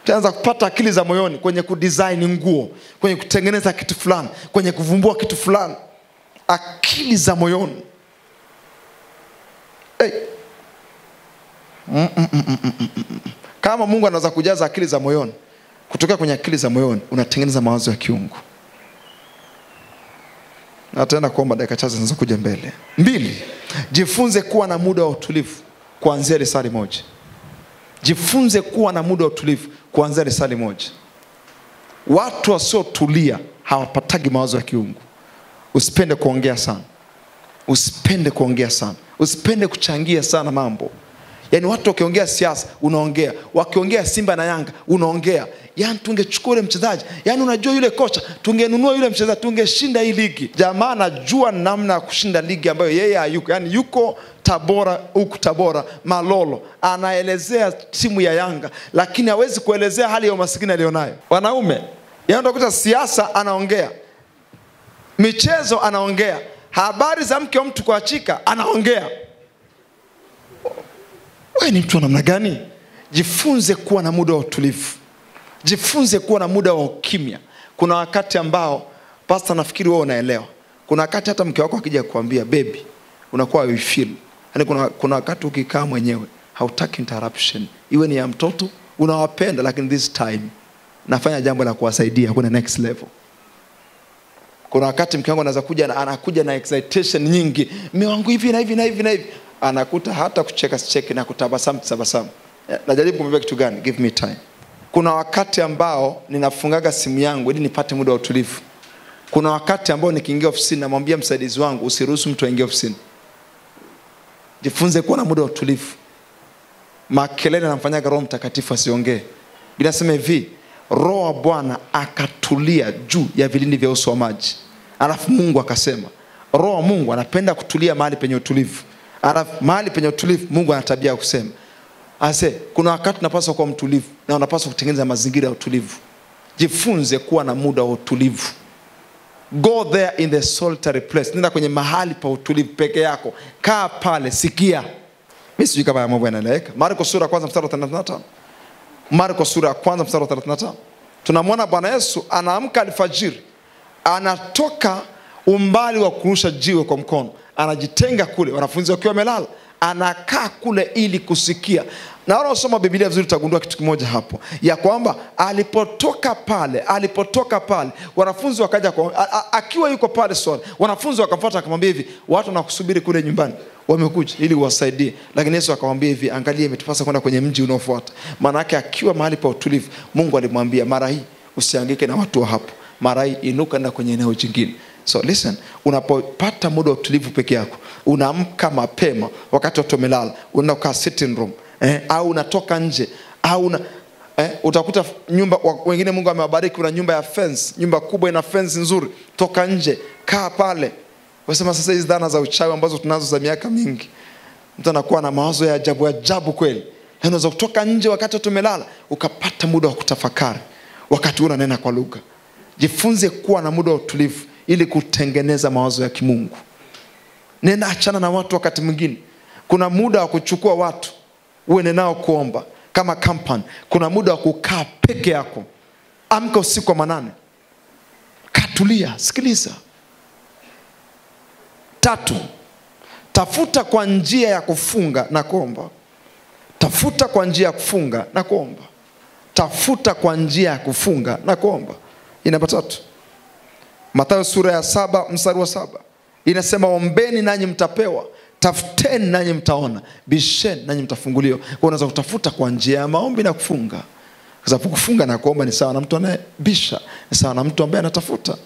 Tuanza kupata akili za moyoni kwenye kudesign nguo, kwenye kutengeneza kitu fulani, kwenye kuvumbua kitu fulani. Akili za moyoni. Hey. Kama Mungu anaweza kujaza akili za moyoni, kutoka kwenye akili za moyoni unatengeneza mawazo ya kiungu. Na tena kuomba dakika chache zinazo kuja mbele. 2, jifunze kuwa na muda wa utulivu kuanzia risali 1. Jifunze kuwa na muda wa utulivu kuanzia risali 1. Watu wasiotulia hawapatagi mawazo ya kiungu. Usipende kuongea sana. Usipende kuongea sana. Usipende kuchangia sana mambo. Yaani watu wakiongea siasa unaongea, wakiongea Simba na Yanga unaongea. Yaani tungechukua yule mchezaji, yaani unajua yule kocha, tungenunua yule mchezaji, tungeshinda hii ligi. Jamaa anajua namna ya kushinda ligi ambayo yeye hayuko. Yaani yuko Tabora, huku Tabora, Malolo, anaelezea timu ya Yanga, lakini hawezi kuelezea hali ya umasikini alionayo. Wanaume, yaani utakuta siasa anaongea, michezo anaongea, habari za mke wa mtu kuachika anaongea. Wewe ni mtu wa namna gani? Jifunze kuwa na muda wa utulivu. Jifunze kuwa na muda wa ukimya. Kuna wakati ambao pastor nafikiri wewe unaelewa. Kuna wakati hata mke wako akija kukuambia baby, unakuwa you feel. Yaani kuna wakati ukikaa mwenyewe hautaki interruption. Iwe ni ya mtoto, unawapenda lakini this time nafanya jambo la kuwasaidia kuna next level. Kuna wakati mke wangu anaweza kuja, anakuja na excitation nyingi. Mume wangu hivi na hivi na hivi na hivi. Anakuta hata kucheka sicheki na kutabasamu. Najaribu kumwambia kitu gani? Give me time. Kuna wakati ambao ninafungaga simu yangu ili nipate muda wa utulivu. Kuna wakati ambao nikiingia ofisini namwambia msaidizi wangu usiruhusu mtu aingie ofisini. Jifunze kuwa na muda wa utulivu. Makelele anamfanyaga Roho Mtakatifu asiongee. Biblia inasema hivi, Roho wa Bwana akatulia juu ya vilindi vya uso wa maji. Alafu Mungu akasema, Roho wa Mungu anapenda kutulia mahali penye utulivu. Alafu mahali penye utulivu Mungu ana tabia ya kusema. Kuna wakati unapaswa kuwa mtulivu na unapaswa kutengeneza mazingira ya utulivu. Jifunze kuwa na muda wa utulivu. Go there in the solitary place. Nenda kwenye mahali pa utulivu peke yako. Kaa pale, sikia. Mimi sijui kama mambo yanaeleweka. Marko sura ya 1 mstari wa 35. Marko sura ya 1 mstari wa 35. Tunamwona Bwana Yesu anaamka alfajiri. Anatoka umbali wa kurusha jiwe kwa mkono. Anajitenga kule, wanafunzi wakiwa wamelala, anakaa kule ili kusikia. Na unasoma Biblia vizuri utagundua kitu kimoja hapo, ya kwamba alipotoka pale, wanafunzi wakaja akiwa yuko pale swali. Wanafunzi wakamfuata akamwambia hivi, watu wanakusubiri kule nyumbani, wamekuja ili uwasaidie. Lakini Yesu akamwambia hivi, angalia imetupasa kwenda kwenye mji unaofuata. Maana yake akiwa mahali pa utulivu, Mungu alimwambia mara hii usihangaike na watu wa hapo. Mara hii inuka na kwenye eneo jingine. So listen, unapopata muda wa utulivu peke yako, unaamka mapema wakati watu wamelala, unakaa sitting room, au unatoka nje, au utakuta nyumba wengine Mungu amewabariki, una nyumba ya fence, nyumba kubwa ina fence nzuri, toka nje, kaa pale. Wasema sasa hizi dhana za uchawi ambazo tunazo za miaka mingi, mtu anakuwa na mawazo ya ajabu kweli. Unaweza kutoka nje wakati watu wamelala, ukapata muda wa kutafakari, wakati unanena kwa lugha. Jifunze kuwa na muda wa utulivu ili kutengeneza mawazo ya kimungu. Nenda achana na watu wakati mwingine. Kuna muda wa kuchukua watu uende nao kuomba kama kampani. Kuna muda wa kukaa peke yako. Amka usiku wa manane, katulia, sikiliza. 3, tafuta kwa njia ya kufunga na kuomba. Tafuta kwa njia ya kufunga na kuomba. Tafuta kwa njia ya kufunga na kuomba. Namba 3, Mathayo sura ya 7 mstari wa 7 inasema, ombeni nanyi mtapewa, tafuteni nanyi mtaona, bisheni nanyi mtafunguliwa. Kwa unaweza kutafuta kwa njia ya maombi na kufunga. Kwa sababu kufunga na kuomba ni sawa na mtu anayebisha, ni sawa na mtu ambaye anatafuta.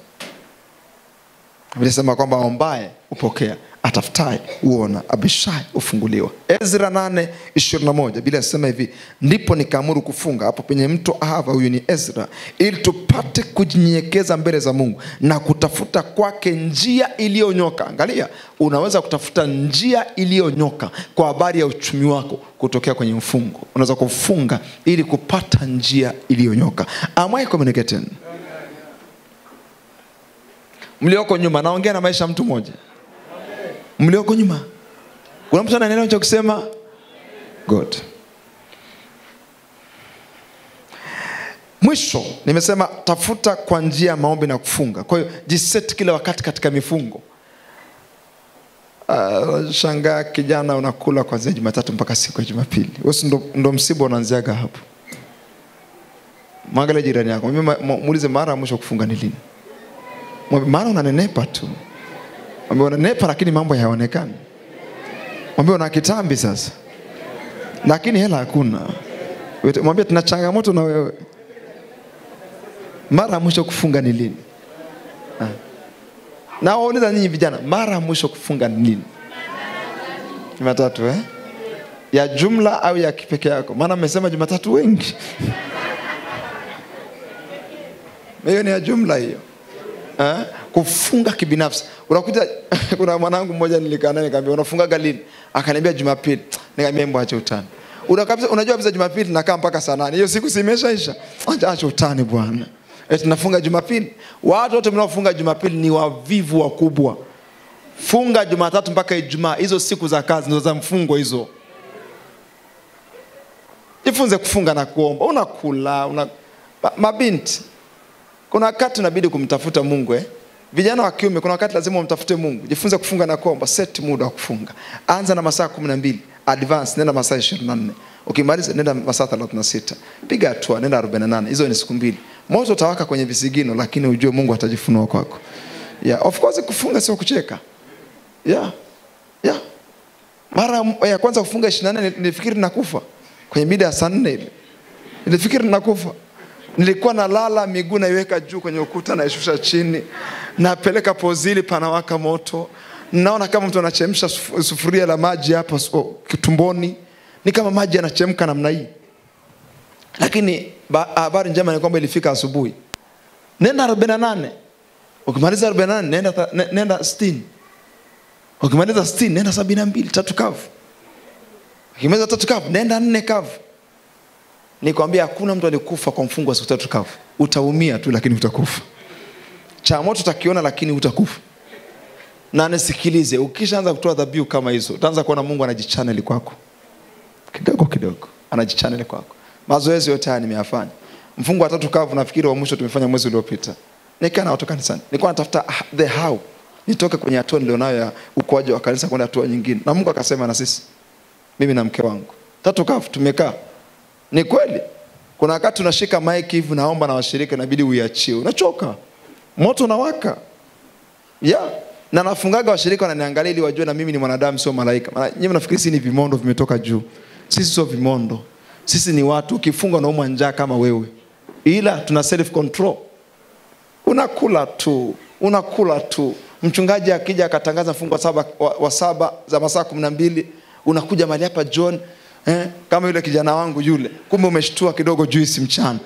Nilisema kwamba aombaye upokea, atafutaye uona, abishaye ufunguliwa. Ezra 8:21 Biblia inasema hivi, ndipo nikaamuru kufunga hapo penye mto Ahava, huyu ni Ezra, ili tupate kujinyenyekeza mbele za Mungu na kutafuta kwake njia iliyonyoka. Angalia, unaweza kutafuta njia iliyonyoka kwa habari ya uchumi wako kutokea kwenye mfungo. Unaweza kufunga ili kupata njia iliyonyoka. Am I communicating? Mlioko nyuma, naongea na maisha mtu mmoja. Mlioko nyuma, kuna mtu anaelewa cha kusema? Good. Mwisho nimesema tafuta kwa njia ya maombi na kufunga. Kwa hiyo jiset kila wakati katika mifungo. Shangaa kijana unakula kuanzia Jumatatu mpaka siku ya Jumapili. Wewe ndo msiba unaanziaga hapo. Mwangalie jirani yako, muulize mara mwisho kufunga ni lini? Maana unanenepa tu. Mwambie unanenepa lakini mambo hayaonekani. Mwambie una kitambi sasa, lakini hela hakuna. Mwambie tuna changamoto na wewe. Mara mwisho kufunga ni lini? Na wauliza nyinyi vijana, mara mwisho kufunga ni lini? Jumatatu ya jumla au ya kipekee yako? Maana mmesema Jumatatu wengi. Hiyo ni ya jumla hiyo. Kufunga kibinafsi. Unakuta kuna mwanangu mmoja nilikaa naye nikamwambia unafunga lini? Akaniambia Jumapili. Nikamwambia mbona acha utani. Unajua kabisa Jumapili nakaa mpaka saa 8. Hiyo siku si imeshaisha. Acha utani bwana. Tunafunga Jumapili. Watu wote mnaofunga Jumapili ni wavivu wakubwa. Funga Jumatatu mpaka Ijumaa. Hizo siku za kazi ndio za mfungo hizo. Jifunze kufunga na kuomba. Unakula, mabinti. Kuna wakati unabidi kumtafuta Mungu. Vijana wa kiume kuna wakati lazima umtafute Mungu. Jifunze kufunga na kuomba. Set muda wa kufunga. Anza na masaa 12. Advance nenda masaa 24. Ukimaliza nenda masaa 36. Piga hatua nenda 48. Hizo ni siku 2. Moto utawaka kwenye visigino lakini ujue Mungu atajifunua kwako. Of course kufunga sio kucheka. Mara ya kwanza kufunga 24 nilifikiri nakufa. Kwenye mida ya saa 4 ile. Nilifikiri nakufa. Nilikuwa nalala miguu naiweka juu kwenye ukuta na ishusha chini. Napeleka pozili panawaka moto. Naona kama mtu anachemsha sufuria la maji hapa kitumboni. Ni kama maji yanachemka namna hii. Lakini habari njema ni kwamba ilifika asubuhi. Nenda 48. Ukimaliza 48 nenda 60. Ukimaliza 60 nenda 72, 3 kavu. Ukimaliza 3 kavu nenda 4 kavu. Nikwambia hakuna mtu alikufa kwa mfungo wa siku 3 kavu. Utaumia tu lakini utakufa. Cha moto utakiona lakini utakufa. Na nisikilize, ukishaanza kutoa dhabihu kama hizo, utaanza kuona Mungu anajichannel kwako. Kidogo anajichannel kwako. Mazoezi yote haya nimeyafanya. Mfungo wa 3 kavu nafikiri wa mwisho tumefanya mwezi uliopita. Nikaa na watu kanisani. Nilikuwa natafuta the how. Nitoke kwenye hatua nilionayo ya ukuaji wa kanisa kwenda hatua nyingine. Na Mungu akasema na sisi. Mimi na mke wangu. 3 kavu tumekaa. Ni kweli. Kuna wakati unashika mic hivi naomba na washirika inabidi uiachie. Unachoka. Moto unawaka. Na nafungaga washirika wananiangalia ili wajue na mimi ni mwanadamu sio malaika. Nyinyi mnafikiri sisi ni vimondo vimetoka juu. Sisi sio vimondo. Sisi ni watu ukifunga unaumwa njaa kama wewe. Ila tuna self control. Unakula tu. Mchungaji akija akatangaza mfungo wa 7 za masaa 12, unakuja mahali hapa John, kama yule kijana wangu yule. Kumbe umeshtua kidogo juice mchana.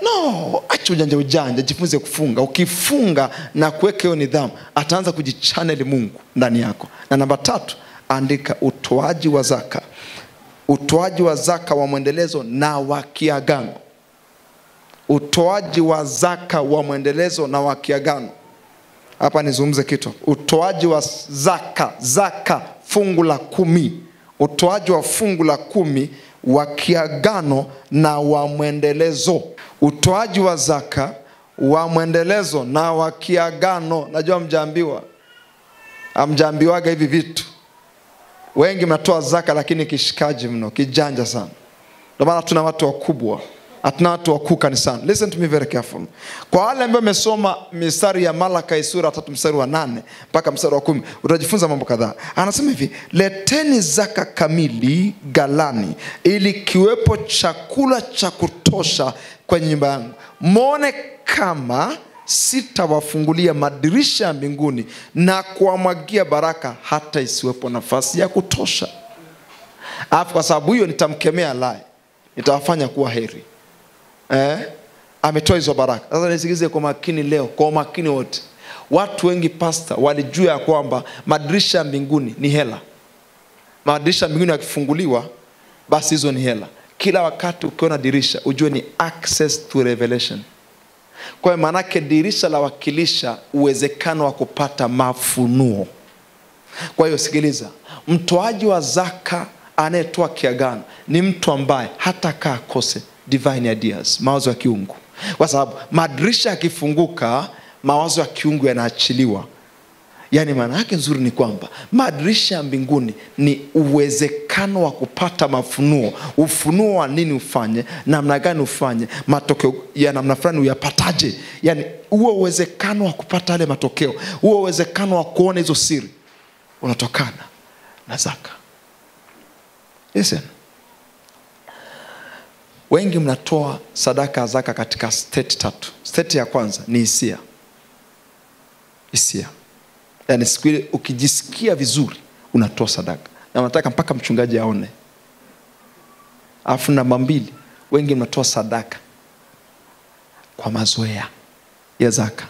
No, acha ujanja, jifunze kufunga. Ukifunga na kuweka hiyo nidhamu, ataanza kujichannel Mungu ndani yako. Na namba 3, andika utoaji wa zaka. Utoaji wa zaka wa mwendelezo na wa kiagano. Utoaji wa zaka wa mwendelezo na wa kiagano. Hapa nizungumze kitu. Utoaji wa zaka fungu la 10. Utoaji wa fungu la 10 wa kiagano na wa mwendelezo. Utoaji wa zaka wa mwendelezo na wa kiagano. Najua mjaambiwaga hivi vitu. Wengi mnatoa zaka lakini kishikaji mno, kijanja sana. Ndio maana tuna watu wakubwa, hatuna watu wakuu kanisani. Listen to me very carefully. Kwa wale ambao wamesoma mistari ya Malaki sura 3 mstari wa 8 mpaka mstari wa 10, utajifunza mambo kadhaa. Anasema hivi, leteni zaka kamili ghalani ili kiwepo chakula cha kutosha kwenye nyumba yangu. Muone kama sitawafungulia madirisha ya mbinguni na kuwamwagia baraka hata isiwepo nafasi ya kutosha. Alafu kwa sababu hiyo nitamkemea laye, nitawafanya kuwa heri. Ametoa hizo baraka. Sasa nisikize kwa makini leo, kwa makini wote. Watu wengi pastor walijua ya kwamba madirisha ya mbinguni ni hela. Madirisha ya mbinguni yakifunguliwa basi hizo ni hela. Kila wakati ukiona dirisha ujue ni access to revelation. Kwa maana yake dirisha la wakilisha uwezekano wa kupata mafunuo. Kwa hiyo sikiliza, mtoaji wa zaka anayetoa kiagano ni mtu ambaye hata kaa kose divine ideas, mawazo ya kiungu. Kwa sababu madirisha yakifunguka, mawazo ya kiungu yanaachiliwa. Yani maana yake nzuri ni kwamba madirisha ya mbinguni ni uwezekano wa kupata mafunuo. Ufunuo wa nini ufanye, namna gani ufanye, matokeo ya namna fulani uyapataje. Yani huo uwezekano wa kupata yale matokeo, huo uwezekano wa kuona hizo siri unatokana na zaka. Listen. Wengi mnatoa sadaka zaka katika state 3. State ya kwanza ni hisia. Hisia. Yani siku ile ukijisikia vizuri unatoa sadaka. Na nataka mpaka mchungaji aone. Alafu namba 2, wengi mnatoa sadaka kwa mazoea ya zaka.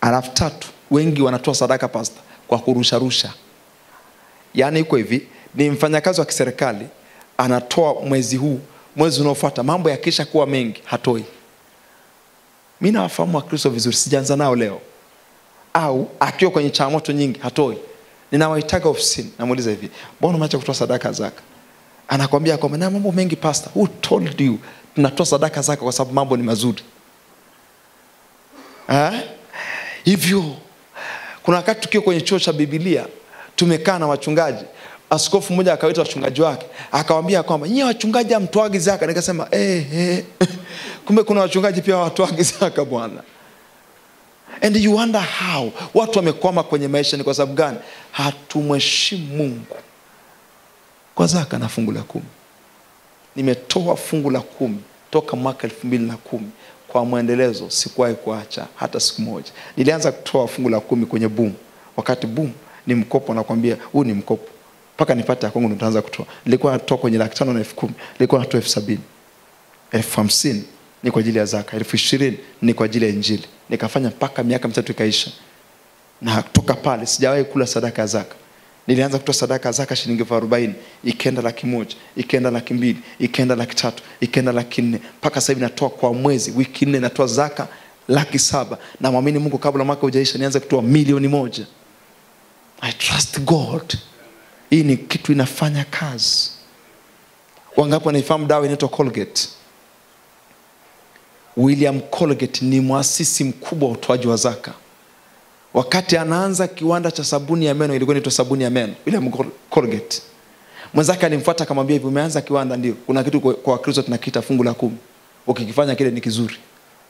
Alafu 3, wengi wanatoa sadaka pastor kwa kurusha. Yani iko hivi, ni mfanyakazi wa kiserikali anatoa mwezi huu, mwezi unaofuata mambo yakisha kuwa mengi hatoi. Mimi nawafahamu Wakristo vizuri, sijaanza nao leo. Au akiwa kwenye changamoto nyingi hatoi. Ninawaitaga ofisini, namuuliza hivi, mbona umeacha kutoa sadaka zaka? Anakuambia kwamba na mambo mengi pastor. Who told you tunatoa sadaka zaka kwa sababu mambo ni mazuri? Hivyo kuna wakati tukiwa kwenye chuo cha Biblia tumekaa na wachungaji, askofu mmoja akawaita wachungaji wake, akawaambia kwamba nyinyi wachungaji hamtoagi zaka. Nikasema kumbe kuna wachungaji pia hawatoagi zaka bwana. And you wonder how watu wamekwama kwenye maisha. Ni kwa sababu gani? Hatumheshimu Mungu kwa zaka na fungu la 10. Nimetoa fungu la 10 toka mwaka 2010 kwa muendelezo, sikuwahi kuacha hata siku moja. Nilianza kutoa fungu la 10 kwenye boom. Wakati boom ni mkopo, nakwambia huu ni mkopo. Paka nipate ya kwangu nitaanza kutoa. Nilikuwa natoa kwenye 5,000 na 10,000. Nilikuwa natoa 70,000. 50,000 ni kwa ajili ya zaka, 20,000 ni kwa ajili ya injili. Nikafanya mpaka miaka 3 ikaisha. Na kutoka pale sijawahi kula sadaka ya zaka. Nilianza kutoa sadaka ya zaka shilingi 40,000, ikaenda 100,000, ikaenda 200,000, ikaenda 300,000, ikaenda 400,000. Mpaka sasa hivi natoa kwa mwezi, wiki 4 natoa zaka 700,000. Na muamini Mungu kabla mwaka hujaisha nianze kutoa 1,000,000. I trust God. Hii ni kitu inafanya kazi. Wangapi wanaifahamu dawa inaitwa Colgate? William Colgate ni muasisi mkubwa wa utoaji wa zaka. Wakati anaanza kiwanda cha sabuni ya meno, ilikuwa inaitwa sabuni ya meno, William Colgate. Mwenzake alimfuata akamwambia hivi, umeanza kiwanda ndio. Kuna kitu kwa Wakristo tunakiita fungu la 10. Ukikifanya kile ni kizuri.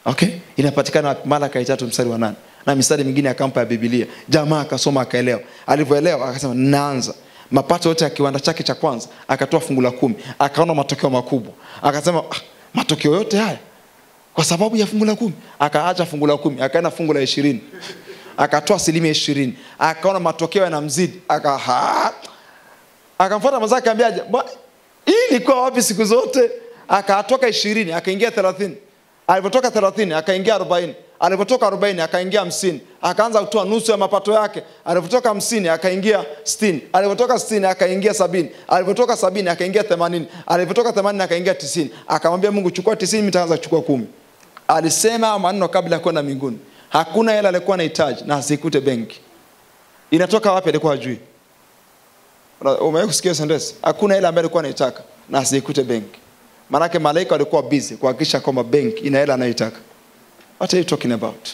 Okay? Inapatikana Malaki 3 mstari wa 8. Na mistari mingine akampa ya Biblia. Jamaa akasoma akaelewa. Alivyoelewa akasema naanza. Mapato yote ya kiwanda chake cha kwanza akatoa fungu la 10. Akaona matokeo makubwa. Akasema matokeo yote haya kwa sababu ya fungu la 10. Akaacha fungu la 10, akaenda fungu la 20. Akatoa 20%. Akaona matokeo yanamzidi. Akamfuata mzee akamwambia, "Hii ilikuwa wapi siku zote?" Akatoka 20, akaingia 30. Alipotoka 30 akaingia 40. Alipotoka 40 akaingia 50. Akaanza kutoa nusu ya mapato yake. Alipotoka 50 akaingia 60. Alipotoka 60 akaingia 70. Alipotoka 70 akaingia 80. Alipotoka 80 akaingia 90. Akamwambia Mungu, chukua 90, mimi nitaanza kuchukua 10. Alisema maneno kabla ya kwenda mbinguni. Hakuna hela alikuwa anahitaji na asikute benki. Inatoka wapi alikuwa hajui? Umewahi kusikia sentence? Hakuna hela ambayo alikuwa anaitaka na asikute benki. Maana yake malaika walikuwa busy kuhakikisha kwamba benki ina hela anayoitaka. What are you talking about?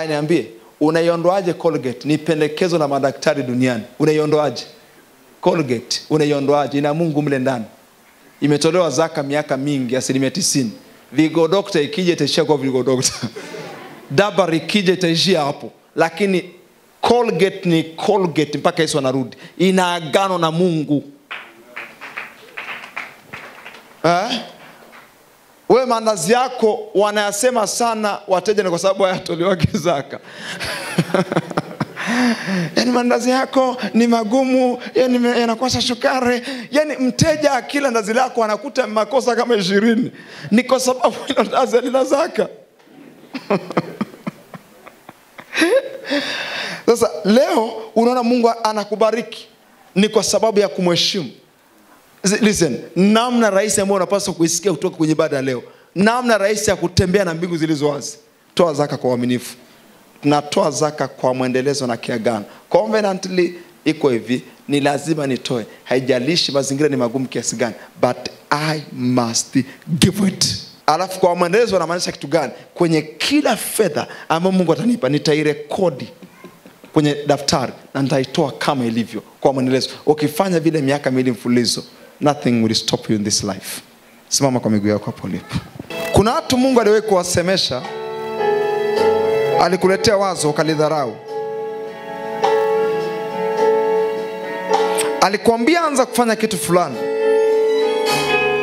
Niambie, unaiondoaje Colgate? Ni pendekezo la madaktari duniani. Unaiondoaje Colgate? Unaiondoaje? Ina Mungu mle ndani. Imetolewa zaka miaka mingi, 90%. Vigo Doctor ikija itaishia kwa Vigo Doctor. Dabar ikija itaishia hapo. Lakini Colgate ni Colgate mpaka Yesu anarudi. Ina agano na Mungu. Wewe wewe mandazi yako wanayasema sana wateja ni kwa sababu hayatolewa zaka. Yani mandazi yako ni magumu, yani yanakosa sukari. Yani mteja akila ndazi lako anakuta makosa kama 20. Ni kwa sababu hilo ndazi lina zaka. Sasa leo unaona Mungu anakubariki ni kwa sababu ya kumheshimu. Listen, namna rahisi ambayo unapaswa kuisikia kutoka kwenye ibada leo. Namna rahisi ya kutembea na mbingu zilizo wazi. Toa zaka kwa uaminifu. Tunatoa zaka kwa mwendelezo na kiagano. Covenantly iko hivi, ni lazima nitoe. Haijalishi mazingira ni magumu kiasi gani, but I must give it. Alafu kwa mwendelezo anamaanisha kitu gani? Kwenye kila fedha ambayo Mungu atanipa nitairekodi kwenye daftari na nitaitoa kama ilivyo kwa mwendelezo. Ukifanya vile miaka 2 mfululizo, nothing will stop you in this life. Simama kwa miguu yako hapo ulipo. Kuna watu Mungu aliwahi kuwasemesha, alikuletea wazo ukalidharau. Alikwambia anza kufanya kitu fulani,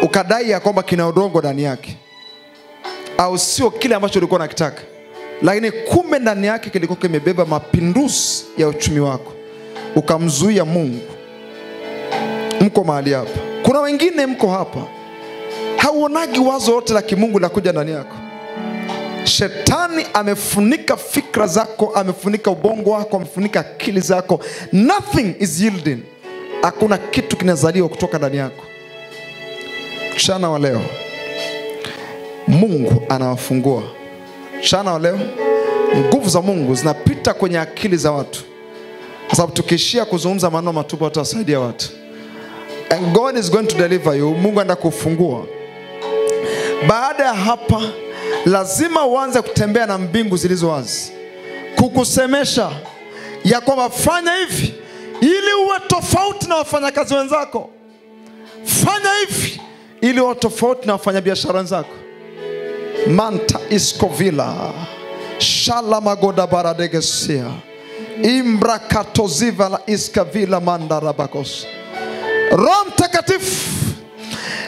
ukadai ya kwamba kina udongo ndani yake, au sio kile ambacho ulikuwa unakitaka, lakini kumbe ndani yake kilikuwa kimebeba mapinduzi ya uchumi wako. Ukamzuia Mungu. Mko mahali hapa. Kuna wengine mko hapa, hauonagi wazo lote la kimungu la kuja ndani yako. Shetani amefunika fikra zako, amefunika ubongo wako, amefunika akili zako. Nothing is yielding. Hakuna kitu kinazaliwa kutoka ndani yako. Mchana wa leo Mungu anawafungua. Mchana wa leo nguvu za Mungu zinapita kwenye akili za watu, kwa sababu tukishia kuzungumza maneno matupu hatasaidia watu. And God is going to deliver you. Mungu anaenda kufungua. Baada ya hapa lazima uanze kutembea na mbingu zilizo wazi, kukusemesha ya kwamba fanya hivi ili uwe tofauti na wafanyakazi wenzako. Fanya hivi ili uwe tofauti na wafanyabiashara wenzako. Manta iskovila shalama goda baradegesia imbrakatoziva la iskavila mandarabakos. Roho Mtakatifu,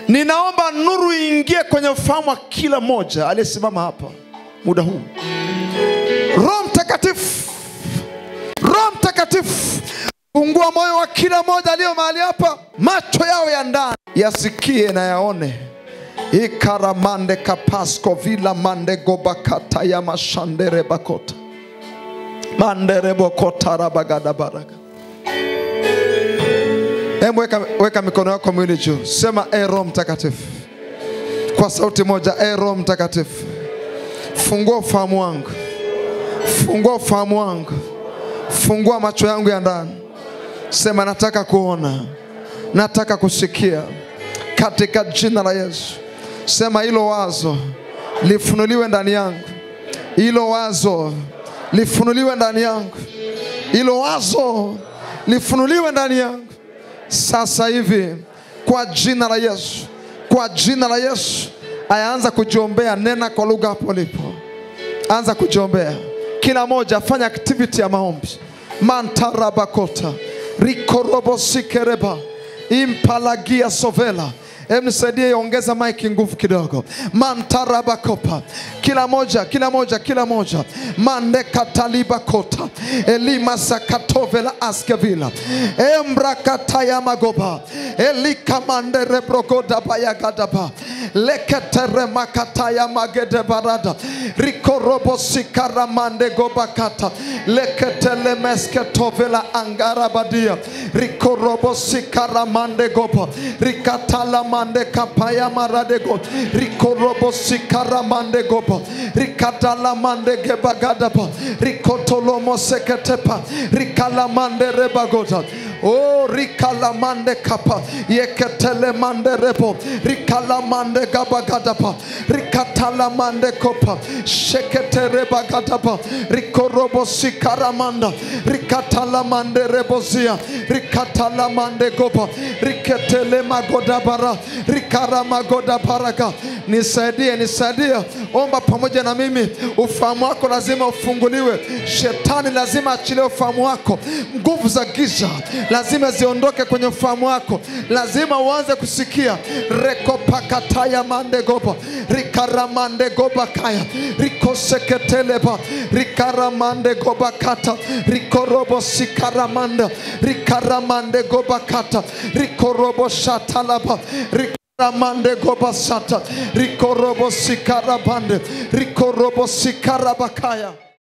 ninaomba nuru iingie kwenye ufahamu wa kila moja aliyesimama hapa muda huu. Roho Mtakatifu, Roho Mtakatifu, fungua moyo wa kila moja aliyo mahali hapa. Macho yao ya ndani yasikie na yaone. Ikaramande kapasko vila mande gobakata ya mashandere bakota mandere bokota rabagada baraka. Weka mikono yako miwili juu. Sema Roho Mtakatifu kwa sauti moja. Roho Mtakatifu, fungua ufahamu wangu. Fungua ufahamu wangu. Fungua macho yangu ya ndani. Sema nataka kuona, nataka kusikia, katika jina la Yesu. Sema hilo wazo lifunuliwe ndani yangu. Hilo wazo lifunuliwe ndani yangu. Hilo wazo lifunuliwe ndani yangu sasa hivi kwa jina la Yesu. Kwa jina la Yesu. Ayaanza kujiombea. Nena kwa lugha hapo ulipo. Anza kujiombea. Kila moja fanya activity ya maombi. Mantarabakota rikorobo sikereba impalagia sovela. Nisaidie ongeza mic nguvu kidogo. Mantarabakopa. Kila moja, kila moja, kila moja. Mande kataliba kota. Elima sakatovela askevila. Embrakataya magoba. Elika mande rebrogoda bayagadaba. Leketere makataya magede barada. Rikorobo sikara mande gobakata. Leketele mesketovela angarabadia. Rikorobo sikara mande goba. Rikatala mande kapaya maradego. Rikorobo sikara mande goba. Rikatala mande gebagadaba. Rikotolomo seketepa. Rikala mande rebagoda. Oh, rikala mande kapa. Yeketele mande rebo. Rikala mande gabagadapa. Rikatala mande kopa. Shekete rebagadapa. Rikorobo sikara manda. Rikatala mande rebozia. Rikatala mande gopa. Riketele magoda bara. Rikara magoda baraka. nisaidie, nisaidie. Omba pamoja na mimi. Ufahamu wako lazima ufunguliwe. Shetani lazima achilie ufahamu wako. Nguvu za giza lazima ziondoke kwenye ufahamu wako. Lazima uanze kusikia. Rekopakataya mandegoba, rikaramande goba kaya, rikoseketeleba, rikaramande goba kata, rikorobo sikaramanda, rikaramande goba kata, rikorobo shatalaba, rikaramande goba sata, rikorobo sikarabande, rikorobo sikarabakaya.